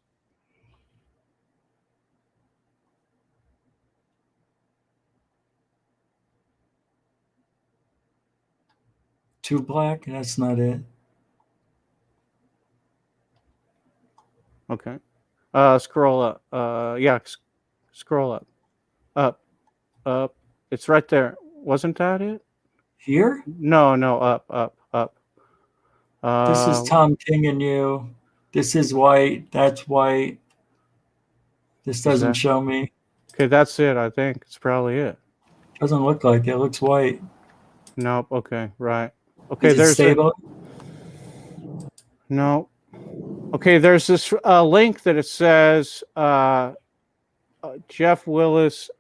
Too black? That's not it. Okay. Scroll up. Yeah, scroll up. Up. It's right there. Wasn't that it? Here? No, up. This is Tom King and you. This is white. That's white. This doesn't show me. Okay, that's it. I think it's probably it. Doesn't look like it. It looks white. Nope. Okay, right. Okay, there's stable. No. Okay, there's this link that it says Jeff Willis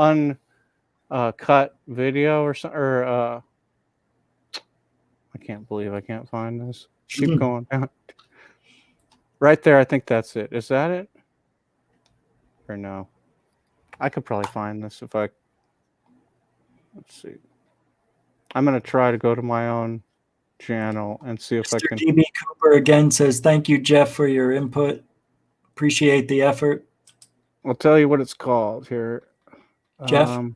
uncut video or something. Or I can't believe I can't find this. Keep going down. Right there, I think that's it. Is that it? Or no? I could probably find this if I. Let's see. I'm going to try to go to my own channel and see if Mr. I can. DB Cooper again says, thank you, Jeff, for your input. Appreciate the effort. I'll tell you what it's called here. Jeff?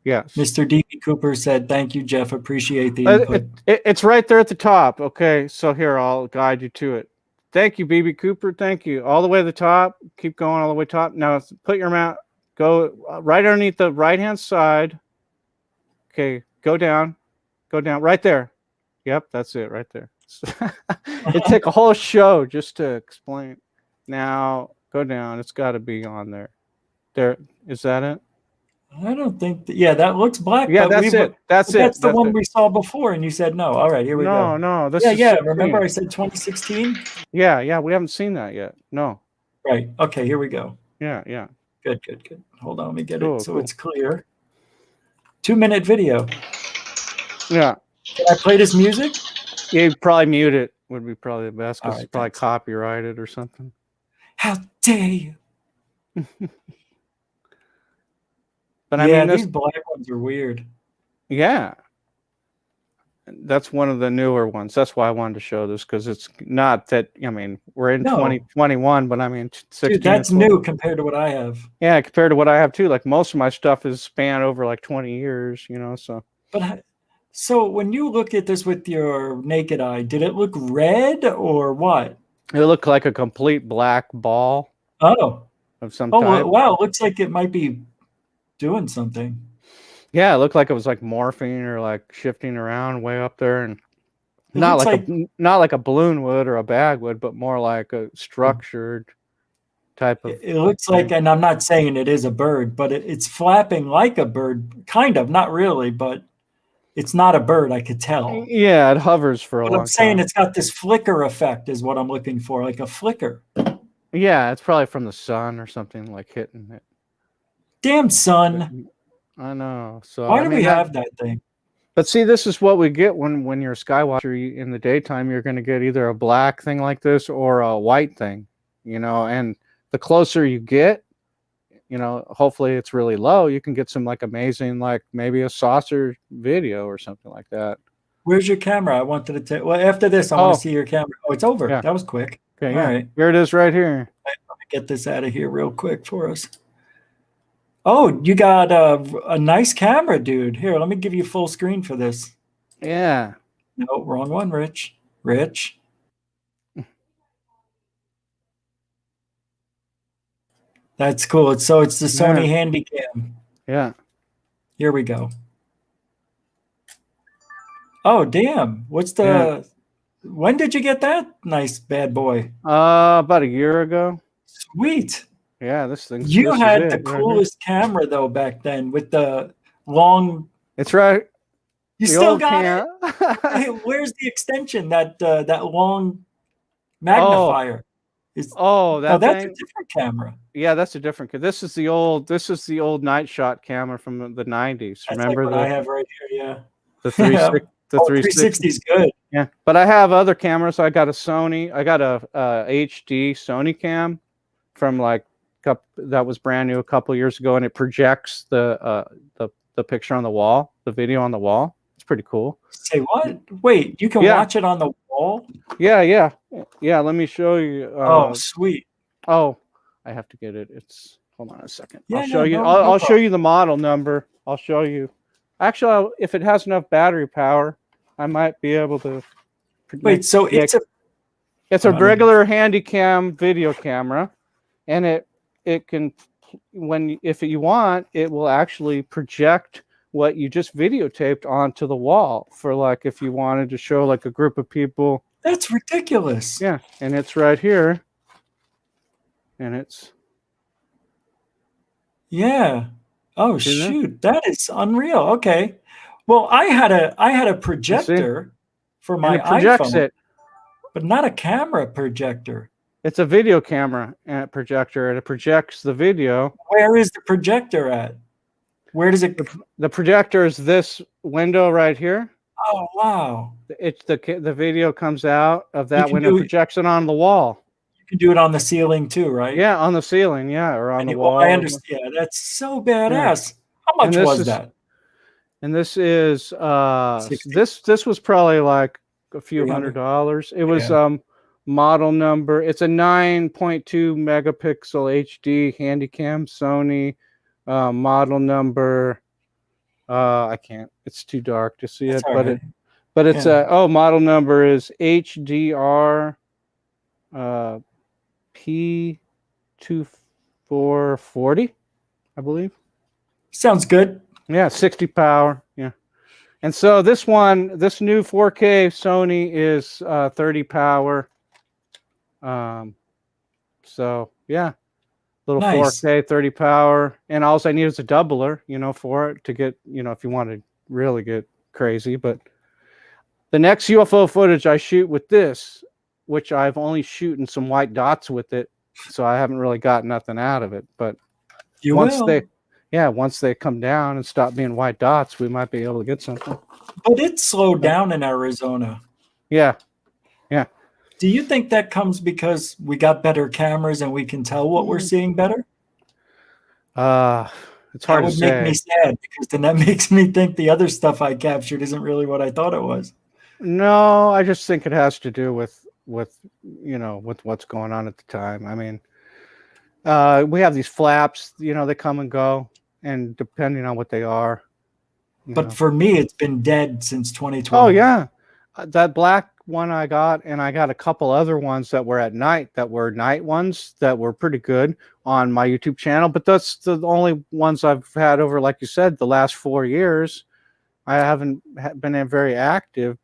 Yes. Mr. DB Cooper said, thank you, Jeff. Appreciate the input. It's right there at the top. Okay, so here, I'll guide you to it. Thank you, BB Cooper. Thank you. All the way to the top. Keep going all the way top. Now, put your mount. Go right underneath the right-hand side. Okay, go down right there. Yep, that's it right there. It took a whole show just to explain. Now go down. It's got to be on there. There, is that it? I don't think yeah, that looks black. Yeah, but that's it. That's it. That's the That's one it. we saw before, and you said no. All right, here we go. No, this Yeah, is yeah. 16. Remember I said 2016? Yeah, we haven't seen that yet. No. Right. Okay, here we go. Yeah. Good. Hold on, let me get Cool, it so cool. it's clear. 2-minute video. Yeah. Can I play this music? Yeah, you'd probably mute it would be probably the best because All it's right, probably thanks. copyrighted or something. How dare you? But Yeah, I mean, these black ones are weird. yeah, that's one of the newer ones. That's why I wanted to show this because it's not that. I mean, we're in No. 2021, but I mean, 16. Dude, that's new compared to what I have. Yeah, compared to what I have too. Like most of my stuff is spanned over like 20 years, you know. So But so when you look at this with your naked eye, did it look red or what? it looked like a complete black ball Oh. of some Oh, type. wow. Looks like it might be doing something. Yeah, it looked like it was like morphing or like shifting around way up there, and It not looks like not like a balloon would or a bag would, but more like a structured type of. It looks like, and I'm not saying it is a bird, but it's flapping like a bird, kind of, not really, but it's not a bird, I could tell. Yeah, it hovers for a But long I'm saying time. it's got this flicker effect is what I'm looking for, like a flicker. Yeah, it's probably from the sun or something like hitting it. Damn sun. I know. So Why I do mean, we have that thing? But see, this is what we get when you're a Skywatcher. In the daytime, you're going to get either a black thing like this or a white thing, you know. And the closer you get, you know, hopefully it's really low. You can get some like amazing, like maybe a saucer video or something like that. Where's your camera? I wanted to take. Well, after this, I want to see your camera. Oh, it's over. Yeah. That was quick. Okay, All yeah. right. Here it is right here. Let me get this out of here real quick for us. Oh, you got a nice camera, dude. Here, let me give you full screen for this. Yeah. No, wrong one, Rich. Rich. That's cool. It's the Sony Handycam. Yeah. Here we go. Oh, damn. What's the when did you get that nice bad boy? About a year ago. Sweet. Yeah, this thing. You had the coolest camera though back then with the long. It's right. You still got it. Hey, where's the extension? That long magnifier. That's a thing? different camera. Yeah, that's a different. This is the old night shot camera from the 90s. That's Remember like what I have right here. Yeah. the 360. The 360 is good. Yeah, but I have other cameras. I got a Sony. I got a HD Sony cam from like that was brand new a couple years ago, and it projects the picture on the wall, the video on the wall. It's pretty cool. Say what? Wait, you can watch it on the wall? Yeah. Let me show you. Oh, sweet. Oh, I have to get it. Hold on a second. Yeah, I'll show you. no I'll show you the model number. I'll show you. Actually, if it has enough battery power, I might be able to. Wait, so it's a regular Handycam video camera, and it can, if you want, it will actually project what you just videotaped onto the wall for like if you wanted to show like a group of people. That's ridiculous. Yeah, and it's right here, and it's. Yeah. Oh shoot, that is unreal. Okay. Well, I had a projector for my and it projects iPhone, it, but not a camera projector. It's a video camera and projector, and it projects the video. Where is the projector at? Where does it? The projector is this window right here. Oh wow! It's the video comes out of that window, projects it on the wall. You can do it on the ceiling too, right? Yeah, on the ceiling, or on the wall. I understand. Yeah, that's so badass. How much was that? And this is this was probably like a few $100. It was model number. It's a 9.2 megapixel HD Handycam Sony model number. I can't. It's too dark to see it, but it's model number is HDR P2440, I believe. Sounds good. Yeah, 60 power. Yeah. And so this new 4K Sony is 30 power. So yeah, little Nice. 4K 30 power, and all I need is a doubler, for it to get, if you want to really get crazy. But the next UFO footage I shoot with this, which I've only shooting some white dots with it, so I haven't really got nothing out of it. But You once will. once they come down and stop being white dots, we might be able to get something. But it slowed down in Arizona. Yeah. Do you think that comes because we got better cameras and we can tell what we're seeing better? It's hard That to would make say. me sad, because then that makes me think the other stuff I captured isn't really what I thought it was. No, I just think it has to do with with what's going on at the time. I mean, we have these flaps, they come and go, and depending on what they are. But for me, it's been dead since 2012. Oh yeah, that black one I got, and I got a couple other ones that were at night, that were night ones that were pretty good on my YouTube channel. But that's the only ones I've had over, like you said, the last 4 years. I haven't been very active,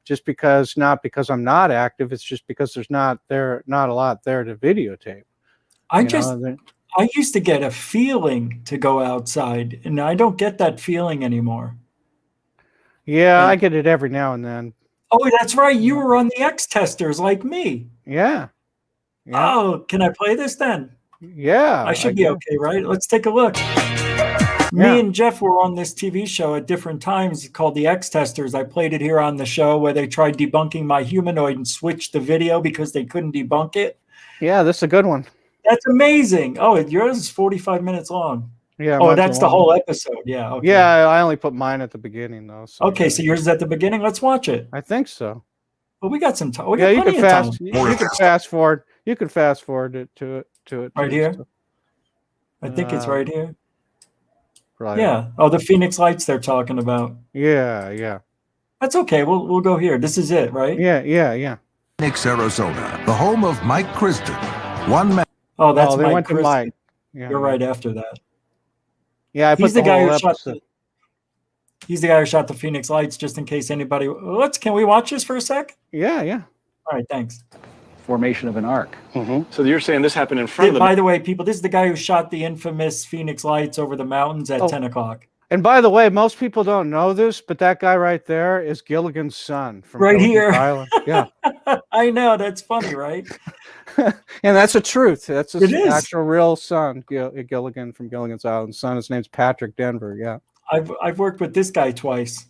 not because I'm not active. It's just because there's not a lot there to videotape. I used to get a feeling to go outside, and I don't get that feeling anymore. Yeah, I get it every now and then. Oh, that's right. You were on the X testers like me. Yeah. Oh, can I play this then? Yeah. I should be okay, right? Let's take a look. Me and Jeff were on this TV show at different times called the X Testers. I played it here on the show where they tried debunking my humanoid and switched the video because they couldn't debunk it. Yeah, this is a good one. That's amazing. Oh, yours is 45 minutes long. Yeah. Oh, that's the whole episode. Yeah. Okay. Yeah, I only put mine at the beginning though. So okay, so yours is at the beginning. Let's watch it. I think so. Well, we got some time. Yeah, you can fast. You can fast forward. You can fast forward it to it. Right here. So. I think it's right here. Probably. Yeah. Oh, the Phoenix lights they're talking about. Yeah. That's okay. We'll go here. This is it, right? Yeah. Phoenix, Arizona, the home of Mike Kristen. One man. Oh, that's they Mike went to Kristen. Mike. Yeah, You're right after that. Yeah, He's the guy who shot shot He's the guy who shot the Phoenix lights. Just in case anybody. Can we watch this for a sec? Yeah. All right, thanks. Formation of an arc. So you're saying this happened in front of By the way, people, this is the guy who shot the infamous Phoenix lights over the mountains at 10 o'clock. And by the way, most people don't know this, but that guy right there is Gilligan's son from Right Gilligan's here. Island. Yeah. I know, that's funny, right? And that's the truth. That's his It is. actual real son, Gilligan from Gilligan's Island. Son, his name's Patrick Denver. Yeah. I've worked with this guy twice.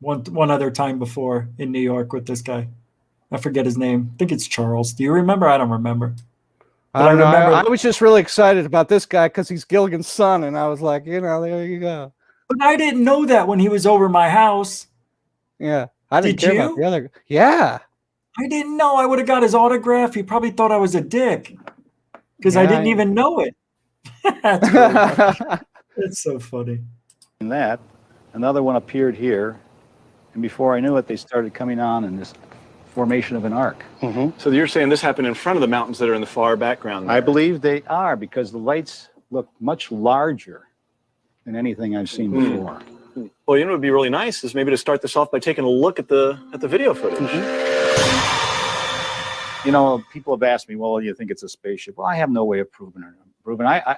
One other time before in New York with this guy. I forget his name. I think it's Charles. Do you remember? I don't remember. I don't know. I was just really excited about this guy because he's Gilligan's son, and I was like, there you go. But I didn't know that when he was over my house. Yeah. I didn't Did care about you? the other. Yeah. I didn't know. I would have got his autograph. He probably thought I was a dick because I didn't even know it. That's really funny. It's so funny. And that, another one appeared here, and before I knew it, they started coming on in this formation of an arc. So you're saying this happened in front of the mountains that are in the far background. I believe they are, because the lights look much larger than anything I've seen before. Well, what would be really nice is maybe to start this off by taking a look at the video footage. People have asked me, well, you think it's a spaceship? Well, I have no way of proving it.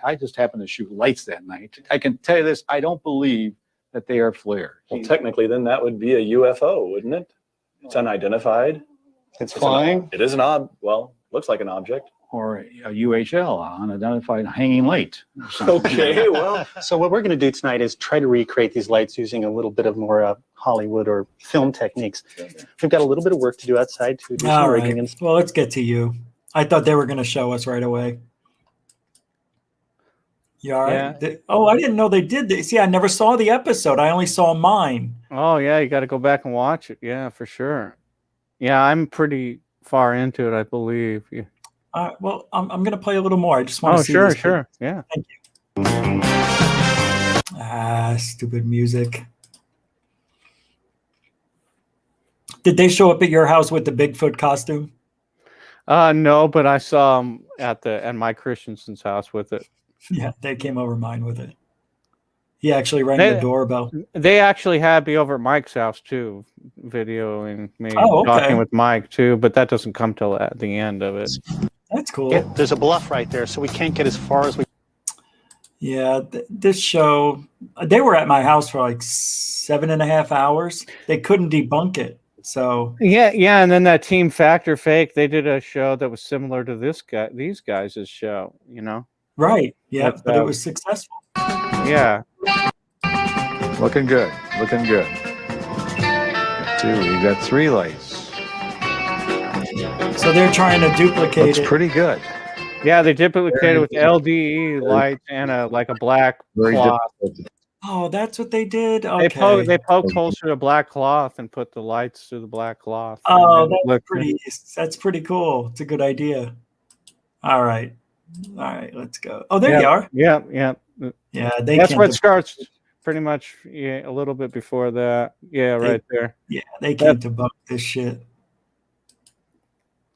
I just happened to shoot lights that night. I can tell you this, I don't believe that they are flares. Well, technically, then that would be a UFO, wouldn't it? It's unidentified. It's flying. It is looks like an object. Or a UHL, unidentified hanging light. Okay, well. So what we're going to do tonight is try to recreate these lights using a little bit of more Hollywood or film techniques. We've got a little bit of work to do outside to do some All rigging. right. Well, let's get to you. I thought they were going to show us right away. You all right? Yeah. I didn't know they did this. See, I never saw the episode. I only saw mine. Oh, yeah. You got to go back and watch it. Yeah, for sure. Yeah, I'm pretty far into it, I believe. Yeah. Well, I'm going to play a little more. I just want to see this. Sure. Yeah. Thank you. Stupid music. Did they show up at your house with the Bigfoot costume? No, but I saw him at Mike Christensen's house with it. Yeah, they came over mine with it. He actually rang They- the doorbell. They actually had me over at Mike's house too, videoing me Oh, okay. talking with Mike too, but that doesn't come till at the end of it. That's cool. Yeah, there's a bluff right there, so we can't get as far as we. Yeah, this show, they were at my house for like 7.5 hours. They couldn't debunk it. So Yeah, and then that Team Factor Fake, they did a show that was similar to these guys' show, you know? right, yeah, That's, but it was successful. Yeah. Looking good. Looking good. 2. We got 3 lights. So they're trying to duplicate Looks it. pretty good. Yeah, they duplicated with LDE lights and a black Very cloth. difficult. Oh, that's what they did. Okay. They poked holes through the black cloth and put the lights through the black cloth. Oh, And it looked- that's pretty cool. It's a good idea. All right, let's go. Oh, there you are. Yeah. Yeah, That's where it starts. Pretty much, yeah, a little bit before that. Yeah, right there. Yeah, they can't debunk this shit.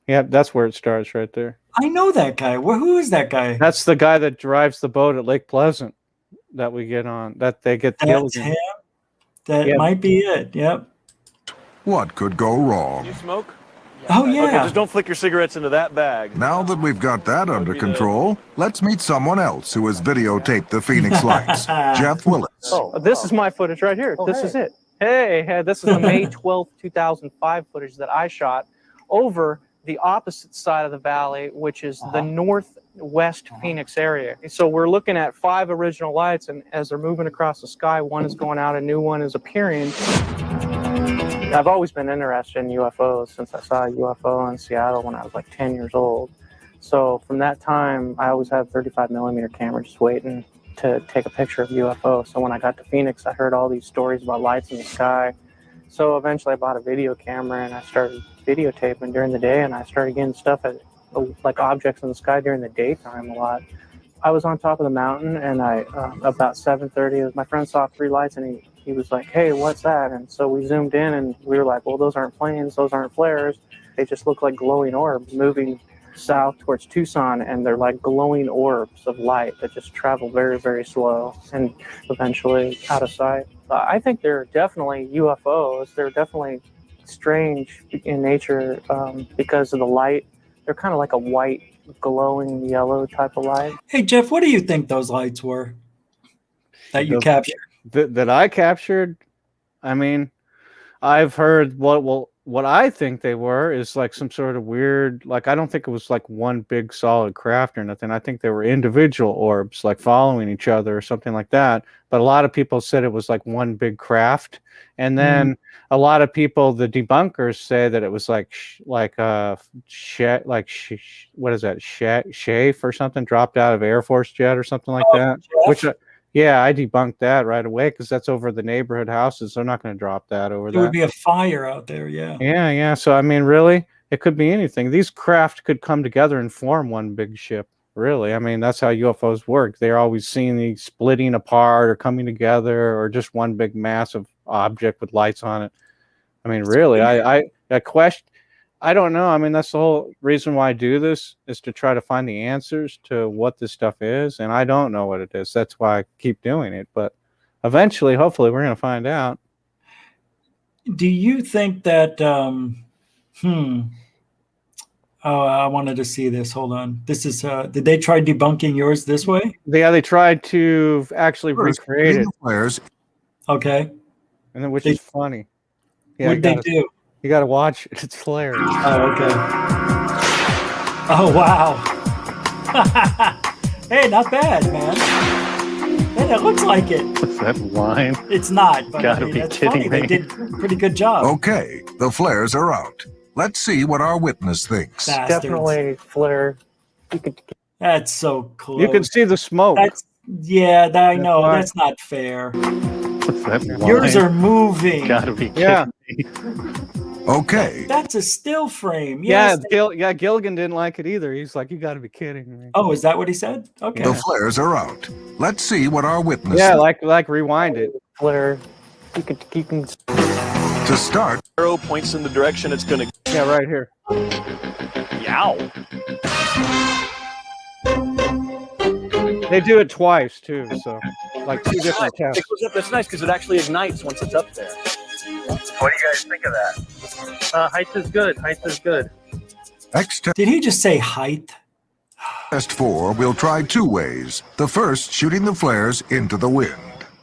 Yeah, that's where it starts right there. I know that guy. Who is that guy? That's the guy that drives the boat at Lake Pleasant that we get on. That they get That's Gilligan. him. That Yep. might be it. Yep. What could go wrong? You smoke? Oh Okay, yeah. just don't flick your cigarettes into that bag. Now that we've got that under control, let's meet someone else who has videotaped the Phoenix lights. Jeff Willis. This is my footage right here. This is it. Hey, this is the May 12th, 2005 footage that I shot over the opposite side of the valley, which is the northwest Phoenix area. So we're looking at 5 original lights, and as they're moving across the sky, one is going out, a new one is appearing. I've always been interested in UFOs since I saw a UFO in Seattle when I was like 10 years old. So from that time, I always had a 35mm camera just waiting to take a picture of UFO. So when I got to Phoenix, I heard all these stories about lights in the sky. So eventually I bought a video camera and I started videotaping during the day, and I started getting stuff at like objects in the sky during the daytime a lot. I was on top of the mountain, and I about 7:30, my friend saw 3 lights, and he was like, "Hey, what's that?" And so we zoomed in, and we were like, "Well, those aren't planes, those aren't flares. They just look like glowing orbs moving south towards Tucson, and they're like glowing orbs of light that just travel very, very slow and eventually out of sight." I think they're definitely UFOs. They're definitely strange in nature because of the light. They're kind of like a white, glowing yellow type of light. Hey Jeff, what do you think those lights were that you captured? That I captured. I mean, I've heard what I think they were is like some sort of weird, like, I don't think it was like one big solid craft or nothing. I think they were individual orbs, like following each other or something like that. But a lot of people said it was like one big craft. And then a lot of people, the debunkers, say that it was like what is that? Chafe or something dropped out of Air Force jet or something like that. Which yeah, I debunked that right away because that's over the neighborhood houses. They're not going to drop that over there. There would be a fire out there, yeah. Yeah. So, I mean, really, it could be anything. These craft could come together and form one big ship, really. I mean, that's how UFOs work. They're always seeing these splitting apart or coming together or just one big massive object with lights on it. I mean, really, I question. I don't know. I mean, that's the whole reason why I do this is to try to find the answers to what this stuff is. And I don't know what it is. That's why I keep doing it. But eventually, hopefully, we're going to find out. Do you think that, oh, I wanted to see this. Hold on. This is, did they try debunking yours this way? Yeah, they tried to actually recreate it. Flares. Okay. And then, which is funny. Yeah, What'd they do? You got to watch it. It's hilarious. Oh, okay. Oh, wow. Hey, not bad, man. Hey, that looks like it. What's that line? It's not, but Gotta I mean, be that's kidding funny. They me. did a pretty good job. Okay, the flares are out. Let's see what our witness thinks. Bastards. Definitely flare. You could That's so close. You can see the smoke. I know. why. That's not fair. What's that line? Yours are moving. Gotta be kidding Yeah. me. Okay, That's a still frame. Yeah, Yes. Gilligan didn't like it either. He's like, you got to be kidding me. Oh, is that what he said? Okay. the flares are out. Let's see what our witness Yeah, thinks. like rewind it. flare. You can To start, Arrow points in the direction it's going to. Yeah, right here. Yow. They do it twice too, so like two different It tests. goes up, that's nice because it actually ignites once it's up there. What do you guys think of that? Height is good. Height is good. Did he just say height? Test 4 will try 2 ways. The first, shooting the flares into the wind.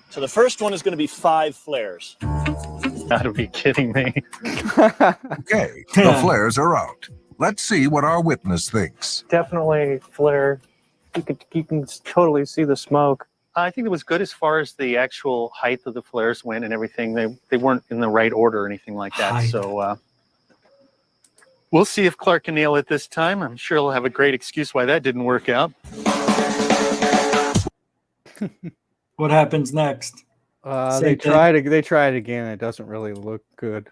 So the first one is going to be 5 flares. Gotta be kidding me. Okay, the flares are out. Let's see what our witness thinks. Definitely flare. You can totally see the smoke. I think it was good as far as the actual height of the flares went and everything. They weren't in the right order or anything like that. Height. So we'll see if Clark can nail it this time. I'm sure he'll have a great excuse why that didn't work out. What happens next? They tried it again. It doesn't really look good.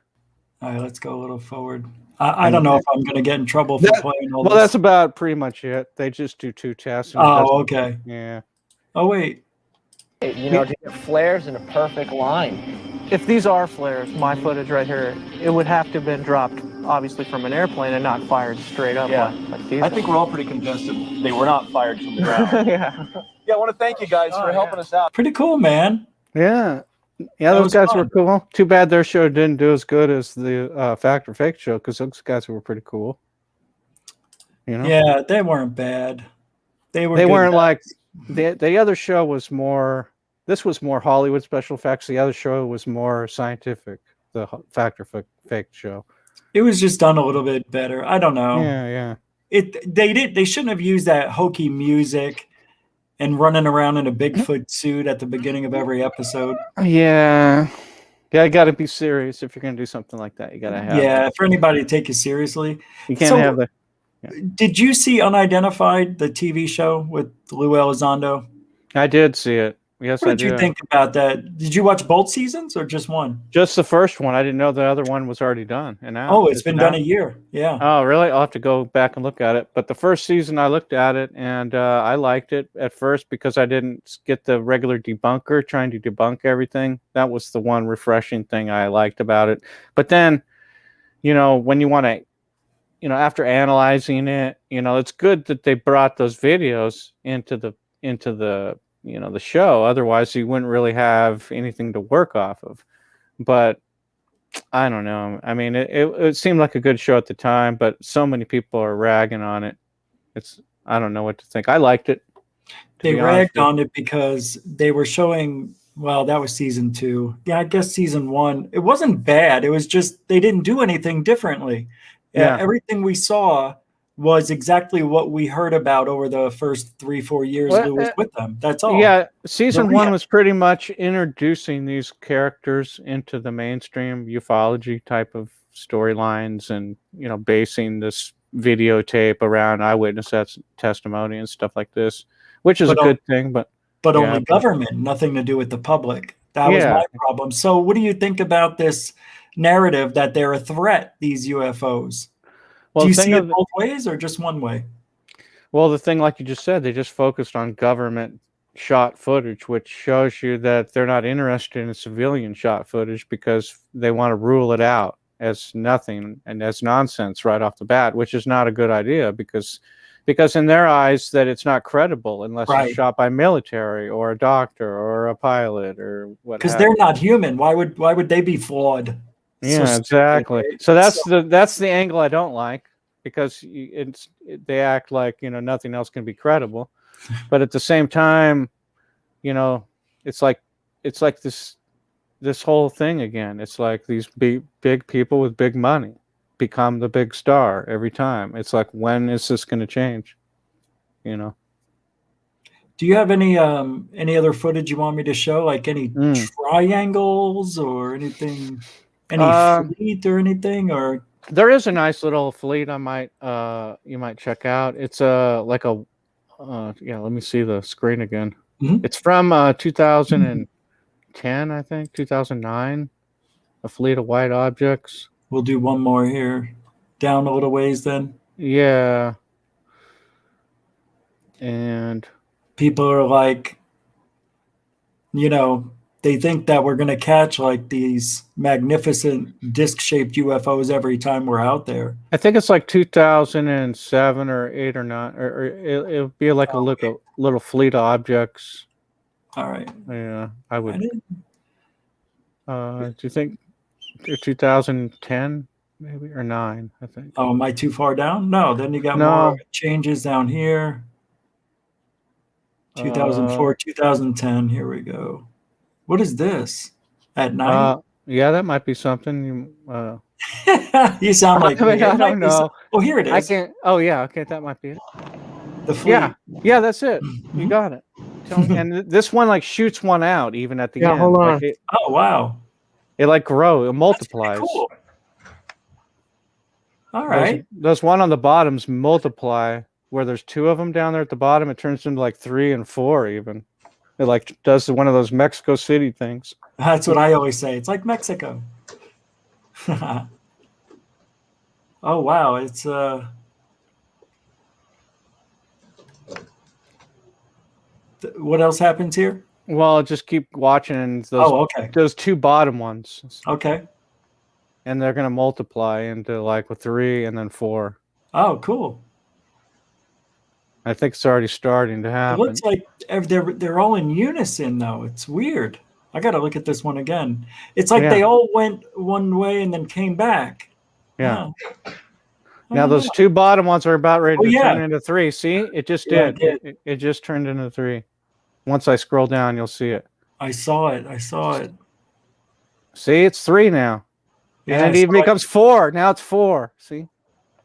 All right, let's go a little forward. I don't know if I'm going to get in trouble for playing all Well, this. that's about pretty much it. They just do 2 tests. and it Oh, doesn't- okay. Yeah. Oh, wait. You know, to get flares in a perfect line. If these are flares, my footage right here, it would have to have been dropped, obviously, from an airplane and not fired straight up Yeah. like these. I think we're all pretty convinced that they were not fired from the ground. Yeah. Yeah, I want to thank you guys for helping us out. Pretty cool, man. Yeah. Yeah, That those was guys fun. were cool. Too bad their show didn't do as good as the Fact or Fake show because those guys were pretty cool. You know? Yeah, they weren't bad. They They good weren't guys. like the other show was more. This was more Hollywood special effects. The other show was more scientific. The Fact or Fake show. It was just done a little bit better. I don't know. Yeah. They shouldn't have used that hokey music and running around in a Bigfoot suit at the beginning of every episode. Yeah. Yeah, you got to be serious if you're going to do something like that. You got to have. Yeah, for anybody to take you seriously. You can't So- have the. Did you see Unidentified, the TV show with Lou Elizondo? I did see it. Yes, What I did you did. think about that? Did you watch both seasons or just one? Just the first one. I didn't know the other one was already done. And now. Oh, it's Is been it done out? a year. Yeah. Oh, really? I'll have to go back and look at it. But the first season, I looked at it and I liked it at first because I didn't get the regular debunker trying to debunk everything. That was the one refreshing thing I liked about it. But then, when you want to, after analyzing it, it's good that they brought those videos into the the show. Otherwise, you wouldn't really have anything to work off of. But I don't know. I mean, it seemed like a good show at the time, but so many people are ragging on it. I don't know what to think. I liked it. They ragged on it because they were showing, well, that was season 2. Yeah, I guess season 1, it wasn't bad. It was just they didn't do anything differently. Yeah. Everything we saw was exactly what we heard about over the first 3-4 years Well, Lou was with them. That's all. Yeah, season The 1 react- was pretty much introducing these characters into the mainstream ufology type of storylines and, basing this videotape around eyewitness testimony and stuff like this, which is But a good thing. But only government, nothing to do with the public. That was Yeah. my problem. So what do you think about this narrative that they're a threat, these UFOs? Well, Do you the thing see it of- both ways or just one way? Well, the thing, like you just said, they just focused on government shot footage, which shows you that they're not interested in civilian shot footage because they want to rule it out as nothing and as nonsense right off the bat, which is not a good idea because in their eyes that it's not credible unless Right. it's shot by military or a doctor or a pilot or what. Because have they're you. not human. Why would they be flawed? Yeah, So exactly. stupid, right? So that's the angle I don't like because they act like nothing else can be credible, but at the same time, it's like this whole thing again. It's like these big people with big money become the big star every time. It's like, when is this going to change? Do you have any other footage you want me to show? Like any triangles or anything? Any fleet or anything? Or There is a nice little fleet you might check out. It's let me see the screen again. Mhm. It's from 2010, I think, 2009. A fleet of white objects. we'll do one more here. Down a little ways then. Yeah. And People are like, they think that we're going to catch like these magnificent disc-shaped UFOs every time we're out there. I think it's like 2007 or 8 or 9, or it'll be like a little fleet of objects. All right. Yeah, I would. didn't- Do you think 2010 maybe or 9? I think. Oh, am I too far down? No. Then you got No. more changes down here. 2004, 2010. Here we go. What is this? At night? Yeah, that might be something. You sound like I mean, me. I It might don't be know. Oh, here it is. I can't. Oh yeah, okay, that might be it. The fleet. Yeah, that's it. You got it. And this one like shoots one out even at the end. hold on. Like it, Oh, wow. it like grows, it multiplies. Cool. All right. Those one on the bottoms multiply. Where there's 2 of them down there at the bottom, it turns into like 3 and 4 even. It like does one of those Mexico City things. That's what I always say. It's like Mexico. Oh, wow. It's what else happens here? Well, just keep watching those. Okay. Those 2 bottom ones. Okay. And they're gonna multiply into like a 3 and then 4. Oh, cool. I think it's already starting to It happen. looks like they're all in unison, though. It's weird. I got to look at this one again. It's like they all went one way and then came back. Yeah. Huh. Now those 2 bottom ones are about ready to yeah. turn into 3. See, it just Yeah, did. It just turned into 3. Once I scroll down, you'll see it. I saw it. See, it's 3 now. Yeah, And it even becomes 4. Now it's 4. See?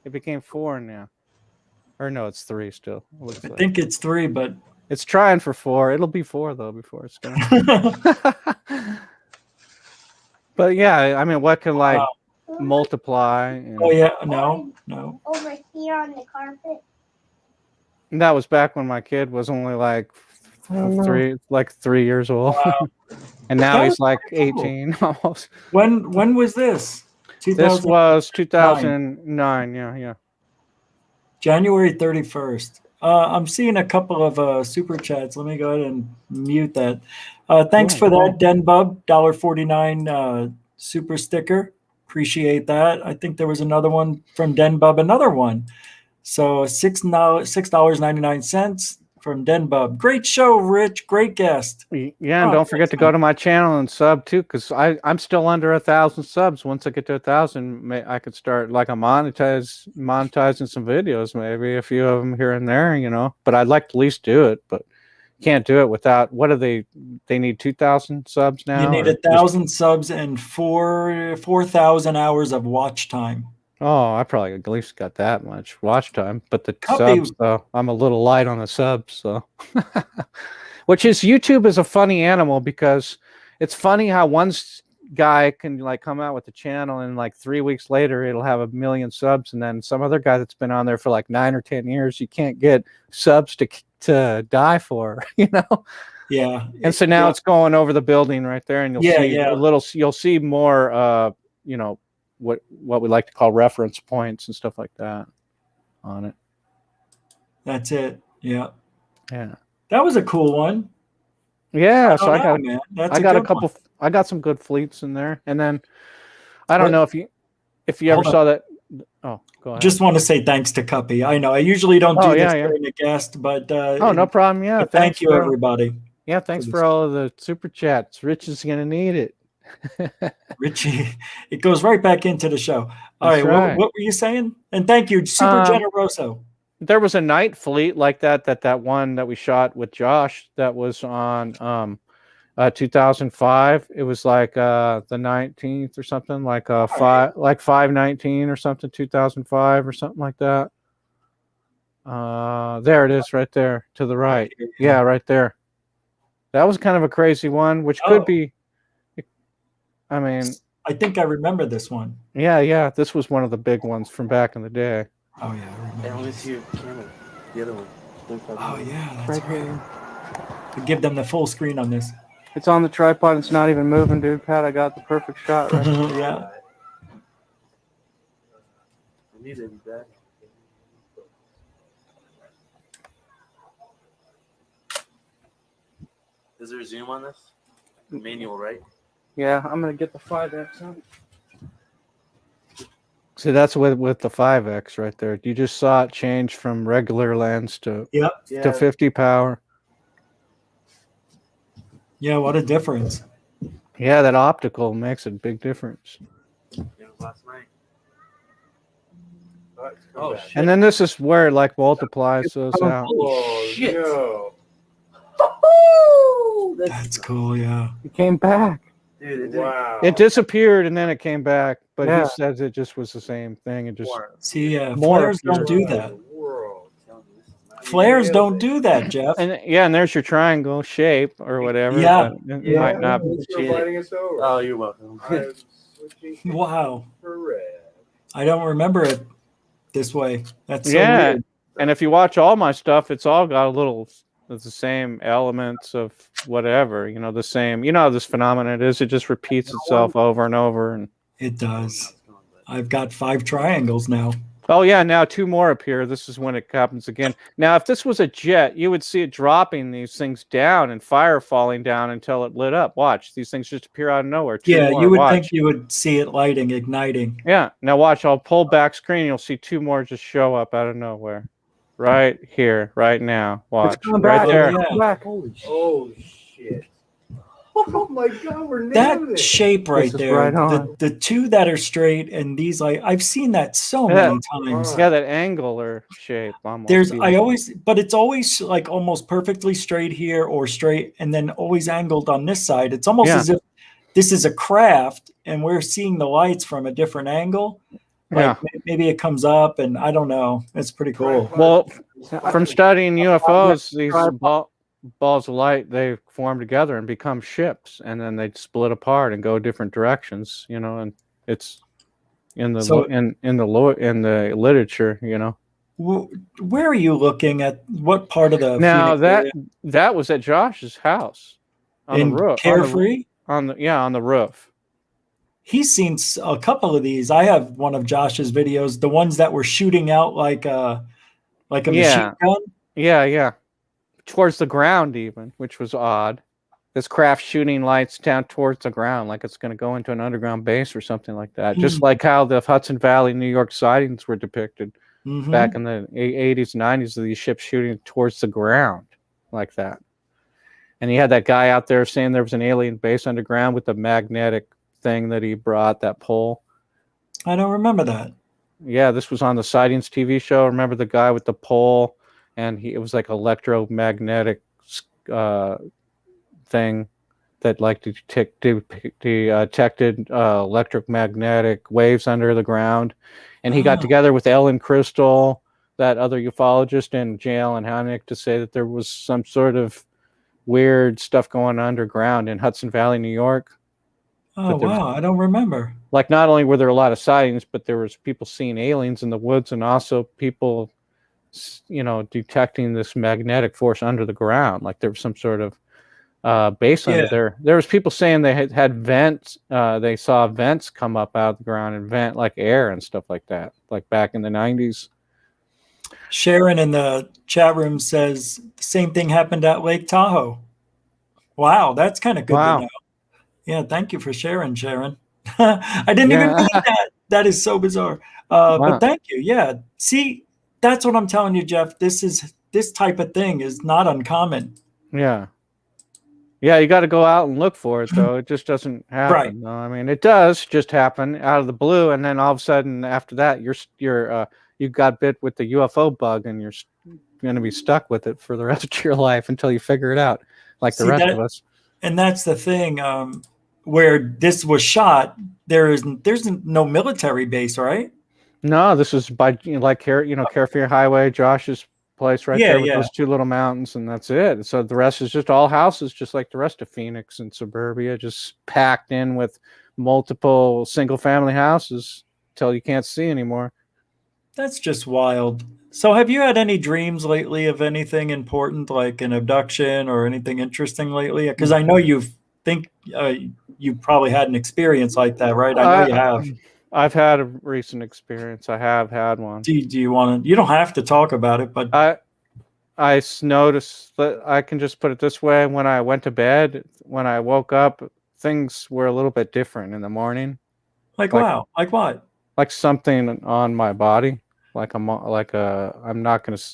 It became 4 now. Or no, it's 3 still. It looks I like. think it's 3, but It's trying for 4. It'll be 4 though before it's done. But yeah, I mean, what can like multiply? And, oh yeah, no. Over here on the carpet. and that was back when my kid was only like 3 years old. Wow. And now That he's was like pretty cool. 18 almost. When was this? This was 2009. Yeah. January 31st. I'm seeing a couple of super chats. Let me go ahead and mute that. Thanks for that, Denbub, $1.49 super sticker. Appreciate that. I think there was another one from Denbub, another one. So $6.99 from Denbub. Great show, Rich. Great guest. Yeah, and don't forget to go to my channel and sub too, because I'm still under 1,000 subs. Once I get to 1,000, I could start like monetizing some videos, maybe a few of them here and there, you know. But I'd like to at least do it, but can't do it without. What do they need 2,000 subs now? You need 1,000 subs and 4,000 hours of watch time. Oh, I probably at least got that much watch time, but the subs, though, I'm a little light on the subs, so. Which is, YouTube is a funny animal because it's funny how one guy can like come out with a channel and like 3 weeks later it'll have 1 million subs, and then some other guy that's been on there for like 9 or 10 years, you can't get subs to die for, you know? Yeah. And so now it's going over the building right there, and you'll see a little. You'll see more, you know, what we like to call reference points and stuff like that on it. That's it. Yeah. Yeah. That was a cool one. Yeah. So I got a couple. I got some good fleets in there, and then I don't know if you ever saw that. Oh, go ahead. Just want to say thanks to Cuppy. I know I usually don't do this during a guest, but no problem. Yeah. Thank you, everybody. Yeah. Thanks for all of the super chats. Rich is gonna need it. Richie, it goes right back into the show. All right, what were you saying? And thank you, Super Generoso. There was a night fleet like that one that we shot with Josh that was on 2005. It was like the 19th or something, like 5/19 or something, 2005 or something like that. There it is, right there to the right. Yeah, right there. That was kind of a crazy one, which could be. I mean, I think I remember this one. Yeah. This was one of the big ones from back in the day. Oh yeah, I remember. I only see your camera. The other one. Oh yeah, that's right. Here. Give them the full screen on this. It's on the tripod. It's not even moving, dude. Pat, I got the perfect shot right there. Yeah. I need to be back. Is there a zoom on this? Manual, right? Yeah, I'm gonna get the 5X on. See, that's with the 5X right there. You just saw it change from regular lens to 50 power. Yeah, what a difference. Yeah, that optical makes a big difference. It was last night. Oh shit! And then this is where it like multiplies those out. Oh, shit. no. That's cool, yeah. It came back. Dude, it didn't. Wow. It disappeared and then it came back, but Yeah. he says it just was the same thing. It just See, More flares don't appeared. do that. World. Flares don't do that, Jeff. and yeah, and there's your triangle shape or whatever. Yeah. but it Yeah. might not. Thanks for inviting us over. Oh, you're welcome. I'm switching Wow. for red. I don't remember it this way. That's so Yeah, weird. and if you watch all my stuff, it's all got a little. It's the same elements of whatever. You know, the same. You know how this phenomenon is. It just repeats itself over and over. And It does. I've got 5 triangles now. oh yeah, now 2 more appear. This is when it happens again. Now, if this was a jet, you would see it dropping these things down and fire falling down until it lit up. Watch, these things just appear out of nowhere. 2 Yeah, more. you would Watch. think you would see it lighting, igniting. Yeah. Now watch. I'll pull back screen. You'll see 2 more just show up out of nowhere. Right here, right now. Watch. It's coming Right back. there. Yeah. It's coming back. Holy shit. Oh my God, we're nailing That it. shape right This is there, right on. the 2 that are straight and these, like, I've seen that so many times. Yeah, that angular shape. Almost There's, even. but it's always like almost perfectly straight here or straight and then always angled on this side. It's almost Yeah. as if this is a craft and we're seeing the lights from a different angle. Like Yeah. maybe it comes up and I don't know. It's pretty cool. Well, from studying UFOs, these balls of light, they form together and become ships, and then they split apart and go different directions. You know, and it's in the So- in the literature. You know. Where are you looking at? What part of the Now Phoenix that area? that was at Josh's house on In the roof. Carefree? On the roof. He's seen a couple of these. I have one of Josh's videos, the ones that were shooting out like a machine gun. Yeah. Towards the ground, even, which was odd. This craft shooting lights down towards the ground, like it's going to go into an underground base or something like that. Just like how the Hudson Valley, New York sightings were depicted back in the 80s, 90s, of these ships shooting towards the ground like that. And he had that guy out there saying there was an alien base underground with the magnetic thing that he brought, that pole. I don't remember that. Yeah, this was on the Sightings TV show. Remember the guy with the pole, and it was like electromagnetic thing that like detected electromagnetic waves under the ground. And he got together with Ellen Crystal, that other ufologist in jail in Hannick, to say that there was some sort of weird stuff going underground in Hudson Valley, New York. Oh, wow. I don't remember. Like, not only were there a lot of sightings, but there was people seeing aliens in the woods, and also people, you know, detecting this magnetic force under the ground. Like there was some sort of base under there. There was people saying they had vents. They saw vents come up out of the ground and vent like air and stuff like that, like back in the 90s. Sharon in the chat room says the same thing happened at Lake Tahoe. Wow, that's kind of good to know. Yeah, thank you for sharing, Sharon. I didn't even think that. That is so bizarre. But thank you. Yeah. See, that's what I'm telling you, Jeff. This type of thing is not uncommon. Yeah. Yeah, you got to go out and look for it, though. It just doesn't happen. Right. No, I mean, it does just happen out of the blue, and then all of a sudden, after that, you got bit with the UFO bug, and you're going to be stuck with it for the rest of your life until you figure it out, like the rest of us. And that's the thing. Where this was shot, there's no military base, right? No, this is by Carefree Highway, Josh's place right there with those 2 little mountains, and that's it. So the rest is just all houses, just like the rest of Phoenix and suburbia, just packed in with multiple single-family houses till you can't see anymore. That's just wild. So have you had any dreams lately of anything important, like an abduction or anything interesting lately? Because I know you probably had an experience like that, right? I know you have. I've had a recent experience. I have had one. Do you want to? You don't have to talk about it, but I noticed that, I can just put it this way: when I went to bed, when I woke up, things were a little bit different in the morning. Like wow, like what? Like something on my body. I'm not going to.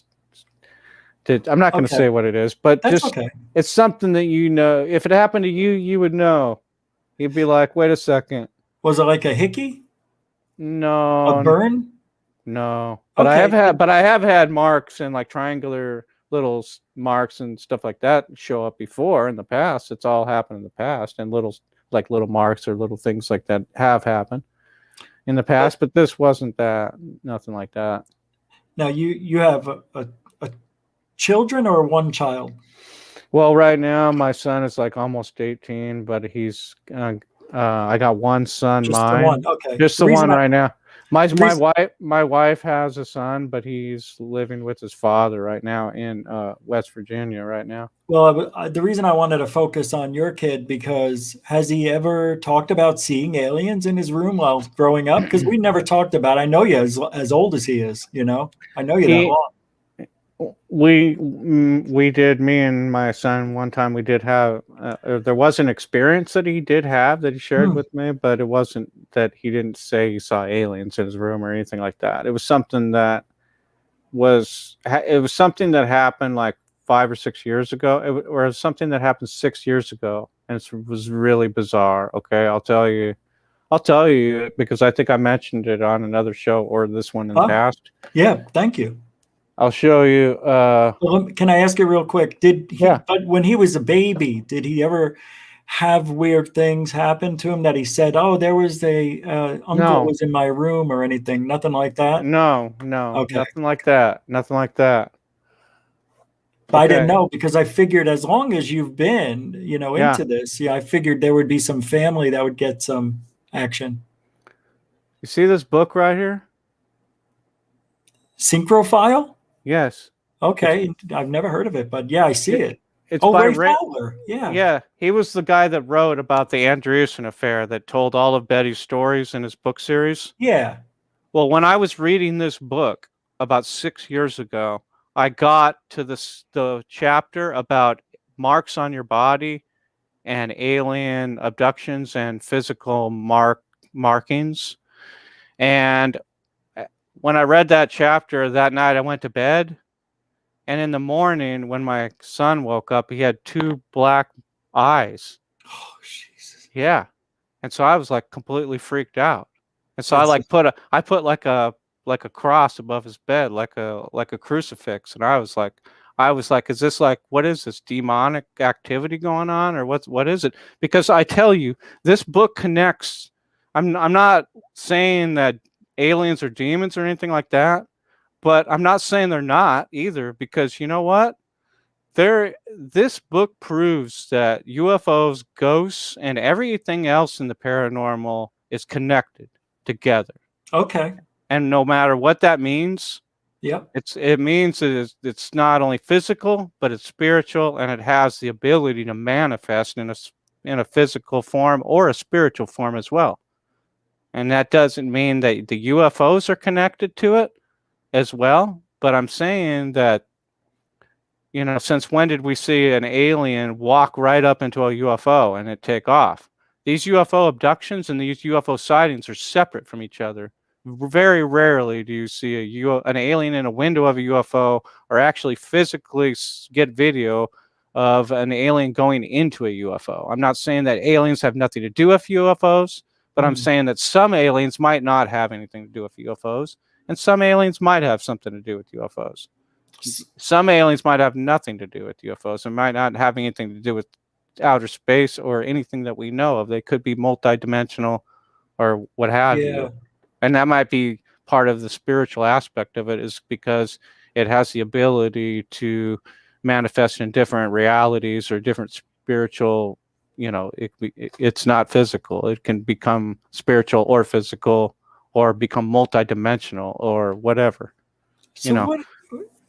I'm not going to Okay. say what it is, but That's just okay. it's something that you know. If it happened to you, you would know. You'd be like, wait a second. Was it like a hickey? No, A burn? no. But I have had marks and like triangular little marks and stuff like that show up before in the past. It's all happened in the past, and little marks or little things like that have happened in the past. But this wasn't that. Nothing like that. Now you have a children or one child? Well, right now my son is like almost 18, but he's I got one son, Just the mine. one, okay. Just The the reason one I- right now. reason- My wife has a son, but he's living with his father right now in West Virginia right now. Well, the reason I wanted to focus on your kid, because has he ever talked about seeing aliens in his room while growing up? Because we never talked about. I know you as old as he is. You know, I know you that long. We did, me and my son, one time we did have there was an experience that he did have that he shared with me, but it wasn't that he didn't say he saw aliens in his room or anything like that. It was something that something that happened like 5 or 6 years ago, or it was something that happened 6 years ago, and it was really bizarre. Okay, I'll tell you because I think I mentioned it on another show or this one in the past. Yeah, thank you. I'll show you. Can I ask you real quick? But when he was a baby, did he ever have weird things happen to him that he said, "Oh, there was a uncle was in my room" or anything? Nothing like that. No, Okay. nothing like that. Nothing like that. But I didn't know, because I figured as long as you've been, Yeah. into this, I figured there would be some family that would get some action. You see this book right here? Synchrophile? Yes. Okay, I've never heard of it, but yeah, I see it. It's by by Fowler. Yeah. Yeah, he was the guy that wrote about the Andreessen affair, that told all of Betty's stories in his book series. Yeah. Well, when I was reading this book about 6 years ago, I got to the chapter about marks on your body and alien abductions and physical markings. And when I read that chapter that night, I went to bed. And in the morning, when my son woke up, he had 2 black eyes. Oh, Jesus. Yeah. And so I was like completely freaked out. And so I put like a cross above his bed, like a crucifix. And I was like, is this like, what is this demonic activity going on, or what is it? Because I tell you, this book connects. I'm not saying that aliens or demons or anything like that, but I'm not saying they're not either, because you know what? This book proves that UFOs, ghosts, and everything else in the paranormal is connected together. Okay. And no matter what that means, Yep. it means that it's not only physical, but it's spiritual, and it has the ability to manifest in a physical form or a spiritual form as well. And that doesn't mean that the UFOs are connected to it as well, but I'm saying that, since when did we see an alien walk right up into a UFO and it take off? These UFO abductions and these UFO sightings are separate from each other. Very rarely do you see an alien in a window of a UFO, or actually physically get video of an alien going into a UFO. I'm not saying that aliens have nothing to do with UFOs, but I'm saying that some aliens might not have anything to do with UFOs, and some aliens might have something to do with UFOs. Some aliens might have nothing to do with UFOs and might not have anything to do with outer space or anything that we know of. They could be multidimensional or what have you. And that might be part of the spiritual aspect of it, is because it has the ability to manifest in different realities or different spiritual, it's not physical. It can become spiritual or physical, or become multidimensional or whatever.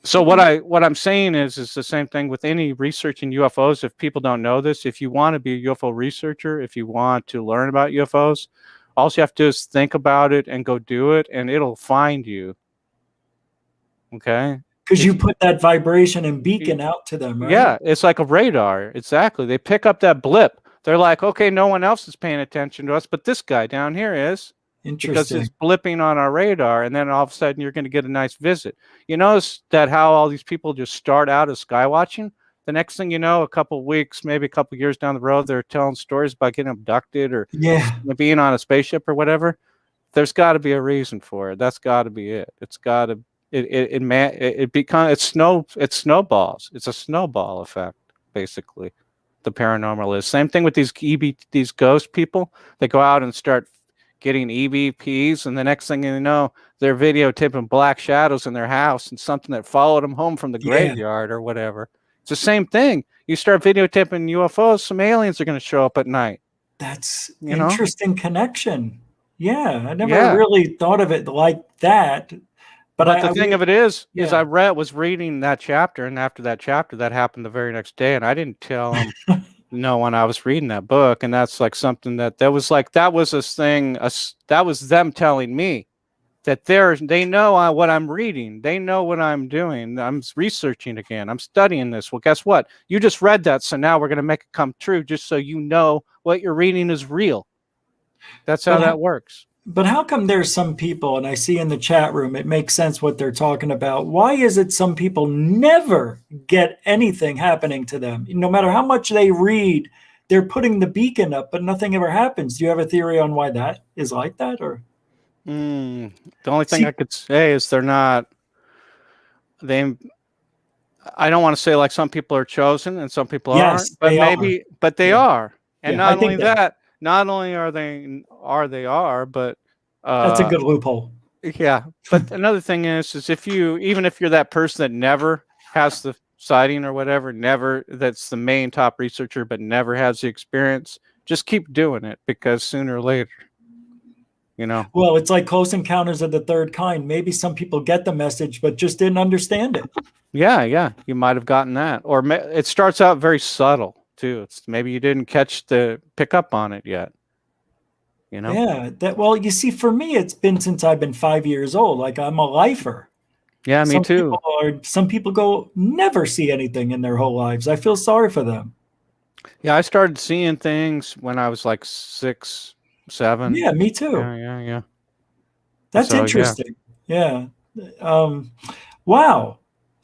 So what I'm saying is the same thing with any research in UFOs. If people don't know this, if you want to be a UFO researcher, if you want to learn about UFOs, all you have to do is think about it and go do it, and it'll find you. Okay? Because you put that vibration and beacon out to them, right? Yeah, it's like a radar. Exactly. They pick up that blip. They're like, okay, no one else is paying attention to us, but this guy down here is. because Interesting. it's blipping on our radar, and then all of a sudden you're going to get a nice visit. You notice that how all these people just start out as sky watching. The next thing you know, a couple of weeks, maybe a couple of years down the road, they're telling stories about getting abducted or Yeah. being on a spaceship or whatever. There's got to be a reason for it. That's got to be it. It's got to. It snowballs. It's a snowball effect, basically. The paranormal is same thing with these ghost people. They go out and start getting EVPs, and the next thing you know, they're videotaping black shadows in their house and something that followed them home from the graveyard or whatever. It's the same thing. You start videotaping UFOs, some aliens are going to show up at night. That's You know? interesting connection. Yeah, I never really thought of it like that. But the thing of it is I was reading that chapter, and after that chapter, that happened the very next day, and I didn't tell him no when I was reading that book, and that's like something that was this thing. That was them telling me that they know what I'm reading, they know what I'm doing. I'm researching again. I'm studying this. Well, guess what? You just read that, so now we're going to make it come true, just so you know what you're reading is real. That's how that works. But how come there's some people, and I see in the chat room, it makes sense what they're talking about. Why is it some people never get anything happening to them? No matter how much they read, they're putting the beacon up, but nothing ever happens. Do you have a theory on why that is like that? Or the only thing I could say is I don't want to say like some people are chosen and some people aren't, but but they are. And not only that, not only are they but that's a good loophole. Yeah. But another thing is even if you're that person that never has the sighting or whatever, that's the main top researcher, but never has the experience, just keep doing it, because sooner or later, Well, it's like Close Encounters of the Third Kind. Maybe some people get the message, but just didn't understand it. Yeah. You might have gotten that. Or it starts out very subtle too. It's maybe you didn't pick up on it yet. Yeah. Well, you see, for me, it's been since I've been 5 years old. Like, I'm a lifer. Yeah, me too. Some people never see anything in their whole lives. I feel sorry for them. Yeah, I started seeing things when I was like 6, 7. Yeah, me too. Yeah. That's interesting. Yeah. Wow.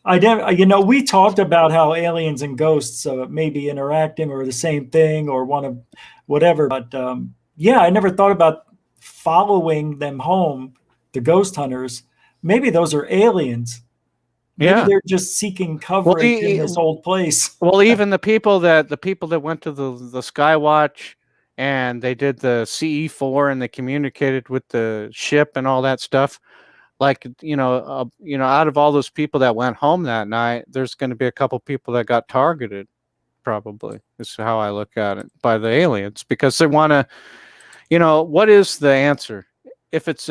We talked about how aliens and ghosts may be interacting or the same thing or one of whatever. But I never thought about following them home, the ghost hunters. Maybe those are aliens. Maybe they're just seeking coverage in this old place. Well, even the people that went to the Skywatch and they did the CE4 and they communicated with the ship and all that stuff. Like, out of all those people that went home that night, there's going to be a couple people that got targeted, probably. This is how I look at it, by the aliens, because they want to, what is the answer? If it's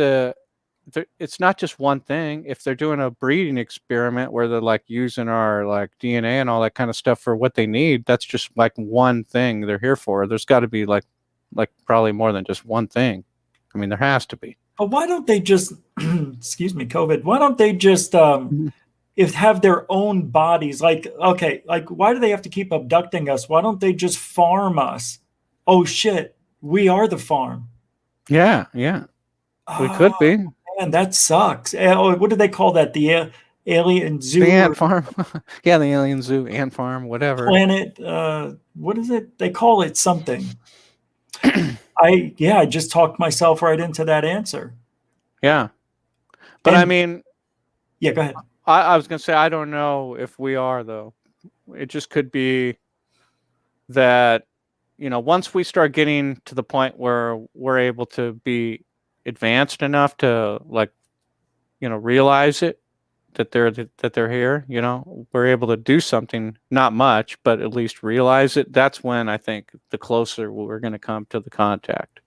not just one thing. If they're doing a breeding experiment where they're like using our like DNA and all that kind of stuff for what they need, that's just like one thing they're here for. There's got to be like probably more than just one thing. I mean, there has to be. But why don't they just, excuse me, COVID, why don't they just have their own bodies? Like, okay, like why do they have to keep abducting us? Why don't they just farm us? Oh shit, we are the farm. Yeah. We could be. Man, that sucks. What do they call that? The alien zoo? The ant farm. Yeah, the alien zoo, ant farm, whatever. Planet, what is it? They call it something. I just talked myself right into that answer. Yeah. But I mean, yeah, go ahead. I was going to say, I don't know if we are, though. It just could be that, once we start getting to the point where we're able to be advanced enough to realize it, that they're here, we're able to do something, not much, but at least realize it. That's when I think the closer we're going to come to the contact.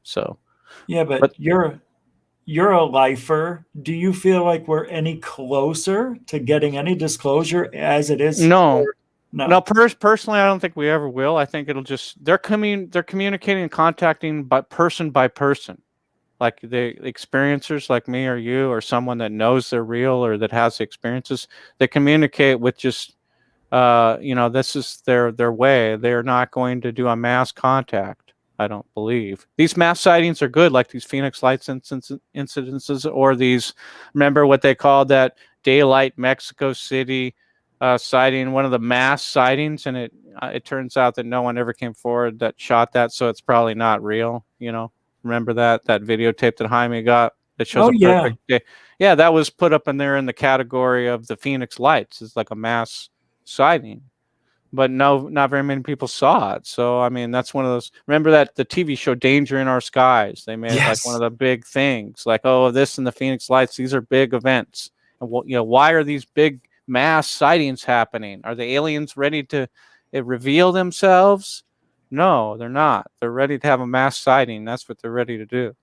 So, yeah, but you're a lifer. Do you feel like we're any closer to getting any disclosure as it is? No. Personally, I don't think we ever will. I think it'll just they're communicating and contacting by person, like the experiencers like me or you or someone that knows they're real or that has the experiences. They communicate with just this is their way. They're not going to do a mass contact. I don't believe. These mass sightings are good, like these Phoenix Lights incidences, or these, remember what they called that Daylight Mexico City sighting, one of the mass sightings, and it turns out that no one ever came forward that shot that, so it's probably not real. Remember that videotape that Jaime got that shows a perfect day? Yeah, that was put up in there in the category of the Phoenix Lights. It's like a mass sighting. But no, not very many people saw it. So, I mean, that's one of those. Remember that the TV show Danger in Our Skies? They made it like one of the big things. Like, oh, this and the Phoenix Lights, these are big events. And why are these big mass sightings happening? Are the aliens ready to reveal themselves? No, they're not. They're ready to have a mass sighting. That's what they're ready to do.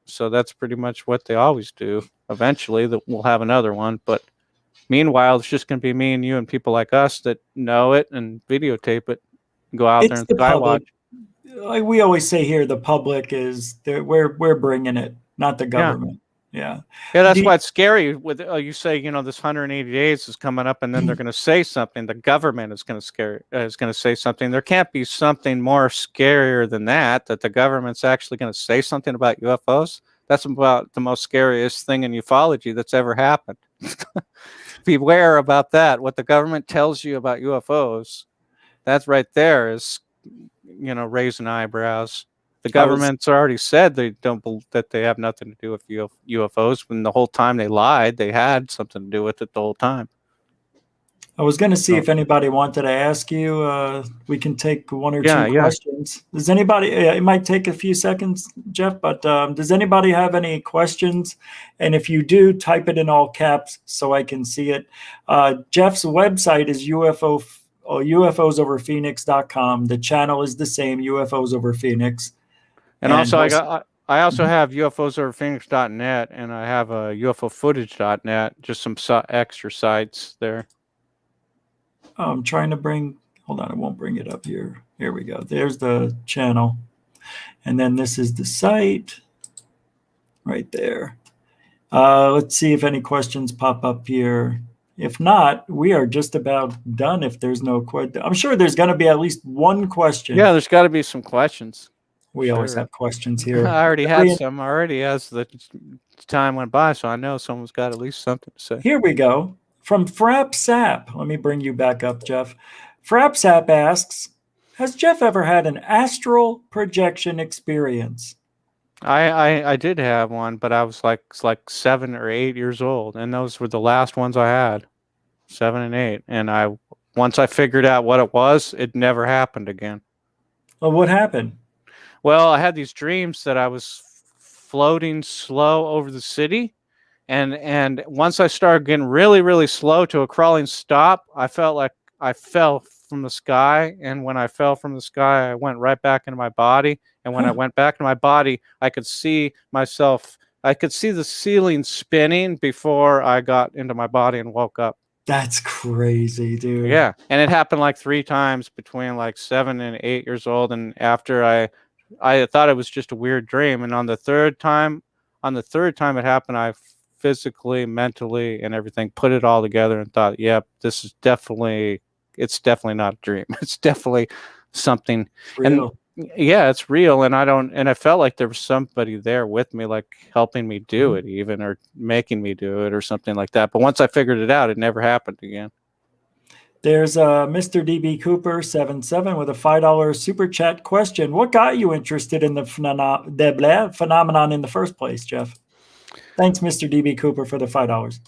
So that's pretty much what they always do. Eventually, we'll have another one, but meanwhile, it's just going to be me and you and people like us that know it and videotape it, and go out there and skywatch. Like we always say here, the public is we're bringing it, not the government. Yeah. That's why it's scary. With you say, this 180 days is coming up, and then they're going to say something. The government is going to say something. There can't be something more scarier than that. That the government's actually going to say something about UFOs. That's about the most scariest thing in ufology that's ever happened. Beware about that. What the government tells you about UFOs, that's right there is, raising eyebrows. The government's already said they don't that they have nothing to do with UFOs. When the whole time they lied, they had something to do with it the whole time. I was going to see if anybody wanted to ask you. We can take one or two questions. Does anybody? It might take a few seconds, Jeff, but does anybody have any questions? And if you do, type it in all caps so I can see it. Jeff's website is UFOsoverphoenix.com. The channel is the same, UFOs Over Phoenix. And also, I also have UFOsoverphoenix.net, and I have a UFOfootage.net. Just some extra sites there. I'm trying to bring, hold on, I won't bring it up here. Here we go. There's the channel. And then this is the site right there. Let's see if any questions pop up here. If not, we are just about done if there's no question. I'm sure there's going to be at least one question. Yeah, there's got to be some questions. We always have questions here. I already had some already as the time went by, so I know someone's got at least something to say. Here we go. From Frap Sap. Let me bring you back up, Jeff. Frap Sap asks, has Jeff ever had an astral projection experience? I did have one, but I was like 7 or 8 years old, and those were the last ones I had, 7 and 8. And once I figured out what it was, it never happened again. Well, what happened? Well, I had these dreams that I was floating slow over the city. And once I started getting really, really slow to a crawling stop, I felt like I fell from the sky. And when I fell from the sky, I went right back into my body. And when I went back into my body, I could see myself. I could see the ceiling spinning before I got into my body and woke up. That's crazy, dude. Yeah. And it happened like 3 times between like 7 and 8 years old. And after I thought it was just a weird dream. And on the third time it happened, I physically, mentally, and everything put it all together and thought, yep, it's definitely not a dream. It's definitely something real. And yeah, it's real. And I felt like there was somebody there with me, like helping me do it even, or making me do it or something like that. But once I figured it out, it never happened again. There's Mr. DB Cooper 77 with a $5 super chat question. What got you interested in the phenomenon in the first place, Jeff? Thanks, Mr. DB Cooper, for the $5.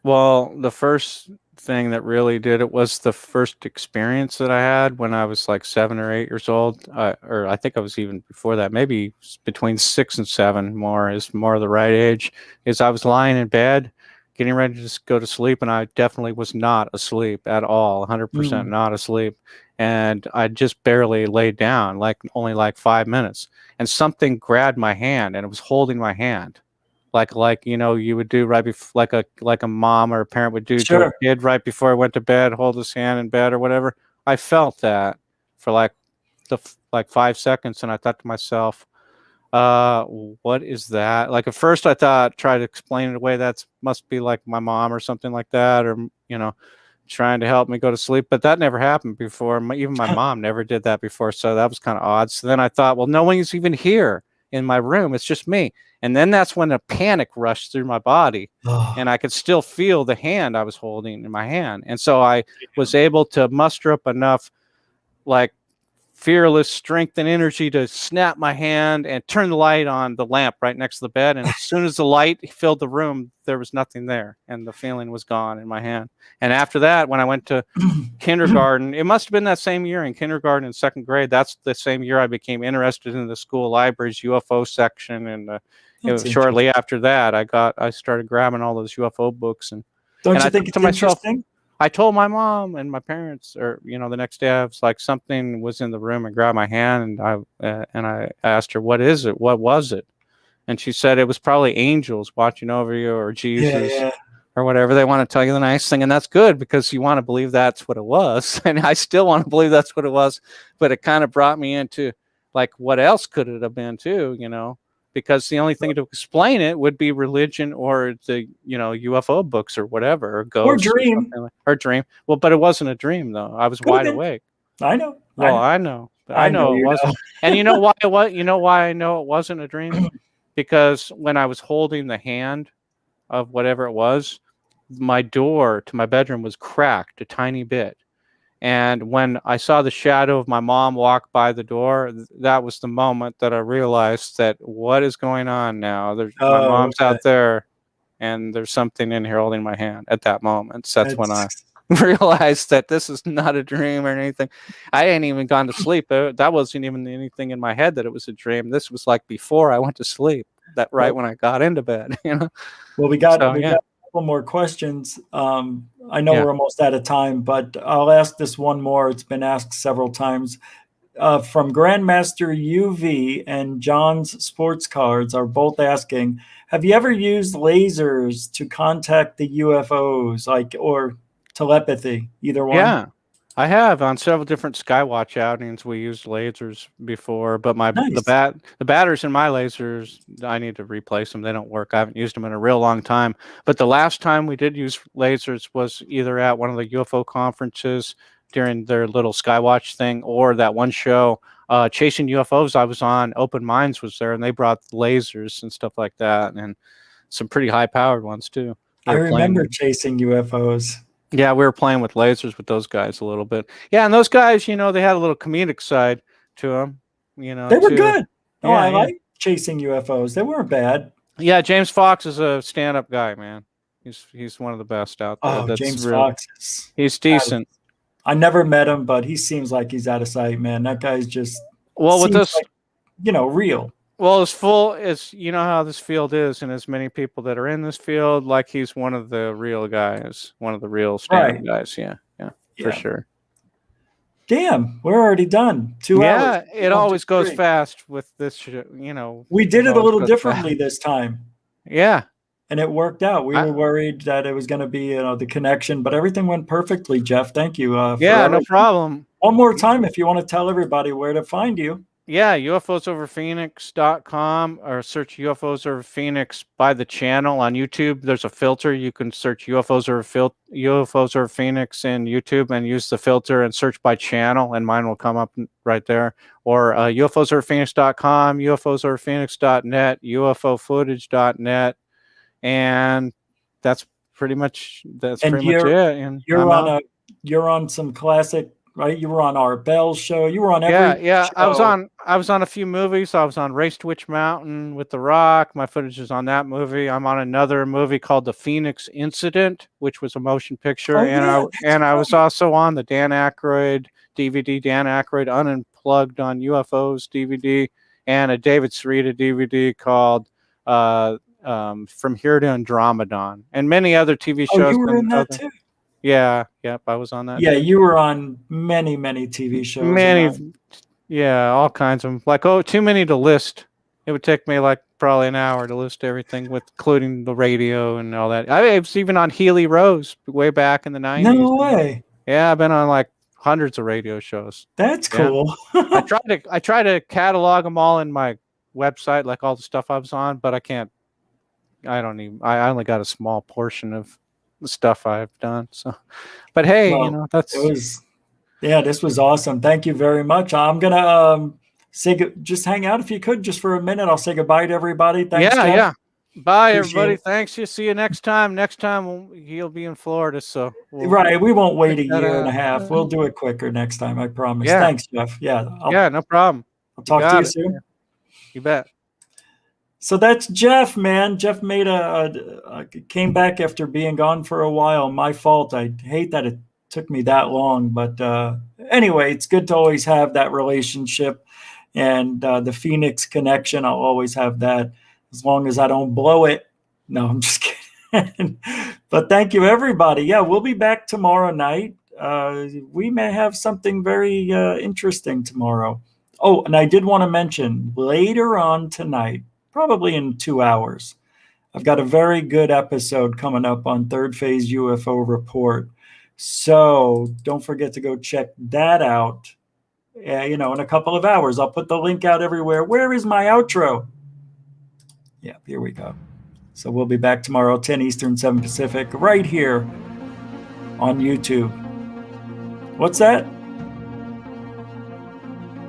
Well, the first thing that really did it was the first experience that I had when I was like 7 or 8 years old, or I think I was even before that, maybe between 6 and 7 is more the right age. Is I was lying in bed, getting ready to just go to sleep, and I definitely was not asleep at all, 100% not asleep. And I just barely laid down, only like 5 minutes. And something grabbed my hand, and it was holding my hand. Like you would do right before, like a mom or a parent would do to a kid right before I went to bed, hold his hand in bed or whatever. I felt that for like 5 seconds, and I thought to myself, what is that? Like at first I tried to explain it away. That must be like my mom or something like that, or trying to help me go to sleep, but that never happened before. Even my mom never did that before, so that was kind of odd. So then I thought, well, no one's even here in my room. It's just me. And then that's when a panic rushed through my body, and I could still feel the hand I was holding in my hand. And so I was able to muster up enough, like, fearless strength and energy to snap my hand and turn the light on the lamp right next to the bed. And as soon as the light filled the room, there was nothing there, and the feeling was gone in my hand. And after that, when I went to kindergarten, it must have been that same year in kindergarten and second grade. That's the same year I became interested in the school library's UFO section. And it was shortly after that, I started grabbing all those UFO books. And Don't and you I think thought it's to myself, interesting? I told my mom and my parents, or the next day, I was like, something was in the room and grabbed my hand, and I asked her, "What is it? What was it?" And she said it was probably angels watching over you, or Jesus, or whatever. They want to tell you the nice thing, and that's good because you want to believe that's what it was, and I still want to believe that's what it was. But it kind of brought me into, like, what else could it have been too? Because the only thing to explain it would be religion or the UFO books or whatever, or ghosts or dream. or dream. Well, but it wasn't a dream though. I was wide awake. I know. Well, I know it wasn't. And you know why it was? You know why I know it wasn't a dream? Because when I was holding the hand of whatever it was, my door to my bedroom was cracked a tiny bit. And when I saw the shadow of my mom walk by the door, that was the moment that I realized that what is going on now? My mom's out there, and there's something in here holding my hand at that moment. So that's when I realized that this is not a dream or anything. I hadn't even gone to sleep. That wasn't even anything in my head that it was a dream. This was like before I went to sleep, when I got into bed. Well, we got a couple more questions. I know we're almost out of time, but I'll ask this one more. It's been asked several times. From Grandmaster UV and John's Sports Cards are both asking, have you ever used lasers to contact the UFOs, or telepathy, either one? Yeah, I have on several different Skywatch outings. We used lasers before, but the batters in my lasers, I need to replace them. They don't work. I haven't used them in a real long time. But the last time we did use lasers was either at one of the UFO conferences during their little Skywatch thing, or that one show, Chasing UFOs. I was on. Open Minds was there, and they brought lasers and stuff like that, and some pretty high-powered ones too. I remember Chasing UFOs. Yeah, we were playing with lasers with those guys a little bit. Yeah, and those guys, they had a little comedic side to them. They were good. Yeah, I like Chasing UFOs. They weren't bad. Yeah, James Fox is a stand-up guy, man. He's one of the best out there. Oh, James Fox. He's decent. I never met him, but he seems like he's out of sight, man. That guy's just with this, real. Well, as full as how this field is, and as many people that are in this field, like he's one of the real guys, one of the real stand-up guys. Yeah, for sure. Damn, we're already done. 2 hours. Yeah, it always goes fast with this. We did it a little differently this time. Yeah. And it worked out. We were worried that it was going to be, the connection, but everything went perfectly, Jeff. Thank you. No problem. One more time, if you want to tell everybody where to find you. Yeah, UFOsoverPhoenix.com, or search UFOs Over Phoenix by the channel on YouTube. There's a filter. You can search UFOs Over Phoenix in YouTube and use the filter and search by channel, and mine will come up right there. Or UFOsoverPhoenix.com, UFOsoverPhoenix.net, UFOfootage.net. And that's pretty much it. And you're on some classic, right? You were on our Bell show. You were on every show. I was on a few movies. I was on Race to Witch Mountain with The Rock. My footage is on that movie. I'm on another movie called The Phoenix Incident, which was a motion picture. I was also on the Dan Aykroyd DVD, Dan Aykroyd Unplugged on UFOs DVD, and a David Sarita DVD called From Here to Andromedon, and many other TV shows. You were in that too? Yeah, I was on that. Yeah, you were on many TV shows. All kinds of them. Like, too many to list. It would take me like probably an hour to list everything, including the radio and all that. I was even on Healy Rose way back in the 90s. No way. Yeah, I've been on like hundreds of radio shows. That's cool. I try to catalog them all in my website, like all the stuff I was on, but I can't. I only got a small portion of the stuff I've done. So, but hey, Well, you know, that's this was awesome. Thank you very much. I'm gonna just hang out if you could, just for a minute. I'll say goodbye to everybody. Thanks, yeah, Jeff. yeah. Bye, Appreciate everybody. it. Thanks. You see you next time. Next time he'll be in Florida, so Right, we won't wait a check that year and a out. half. We'll do it quicker next time. I promise. Yeah. Thanks, Jeff. Yeah, Yeah, no problem. I'll You talk to got you it. soon. Yeah. You bet. So that's Jeff, man. Jeff made came back after being gone for a while. My fault. I hate that it took me that long, but anyway, it's good to always have that relationship and the Phoenix connection. I'll always have that as long as I don't blow it. No, I'm just kidding. But thank you, everybody. Yeah, we'll be back tomorrow night. We may have something very interesting tomorrow. Oh, and I did want to mention later on tonight, probably in 2 hours, I've got a very good episode coming up on Third Phase UFO Report. So don't forget to go check that out. In a couple of hours. I'll put the link out everywhere. Where is my outro? Yeah, here we go. So we'll be back tomorrow, 10 Eastern, 7 Pacific, right here on YouTube. What's that?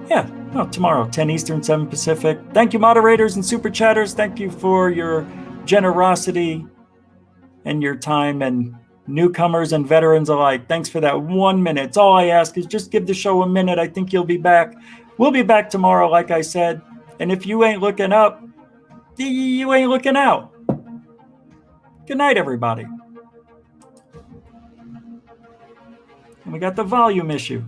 Yeah, no, tomorrow, 10 Eastern, 7 Pacific. Thank you, moderators and super chatters. Thank you for your generosity and your time, and newcomers and veterans alike. Thanks for that 1 minute. It's all I ask is just give the show a minute. I think you'll be back. We'll be back tomorrow, like I said. And if you ain't looking up, you ain't looking out. Good night, everybody. And we got the volume issue.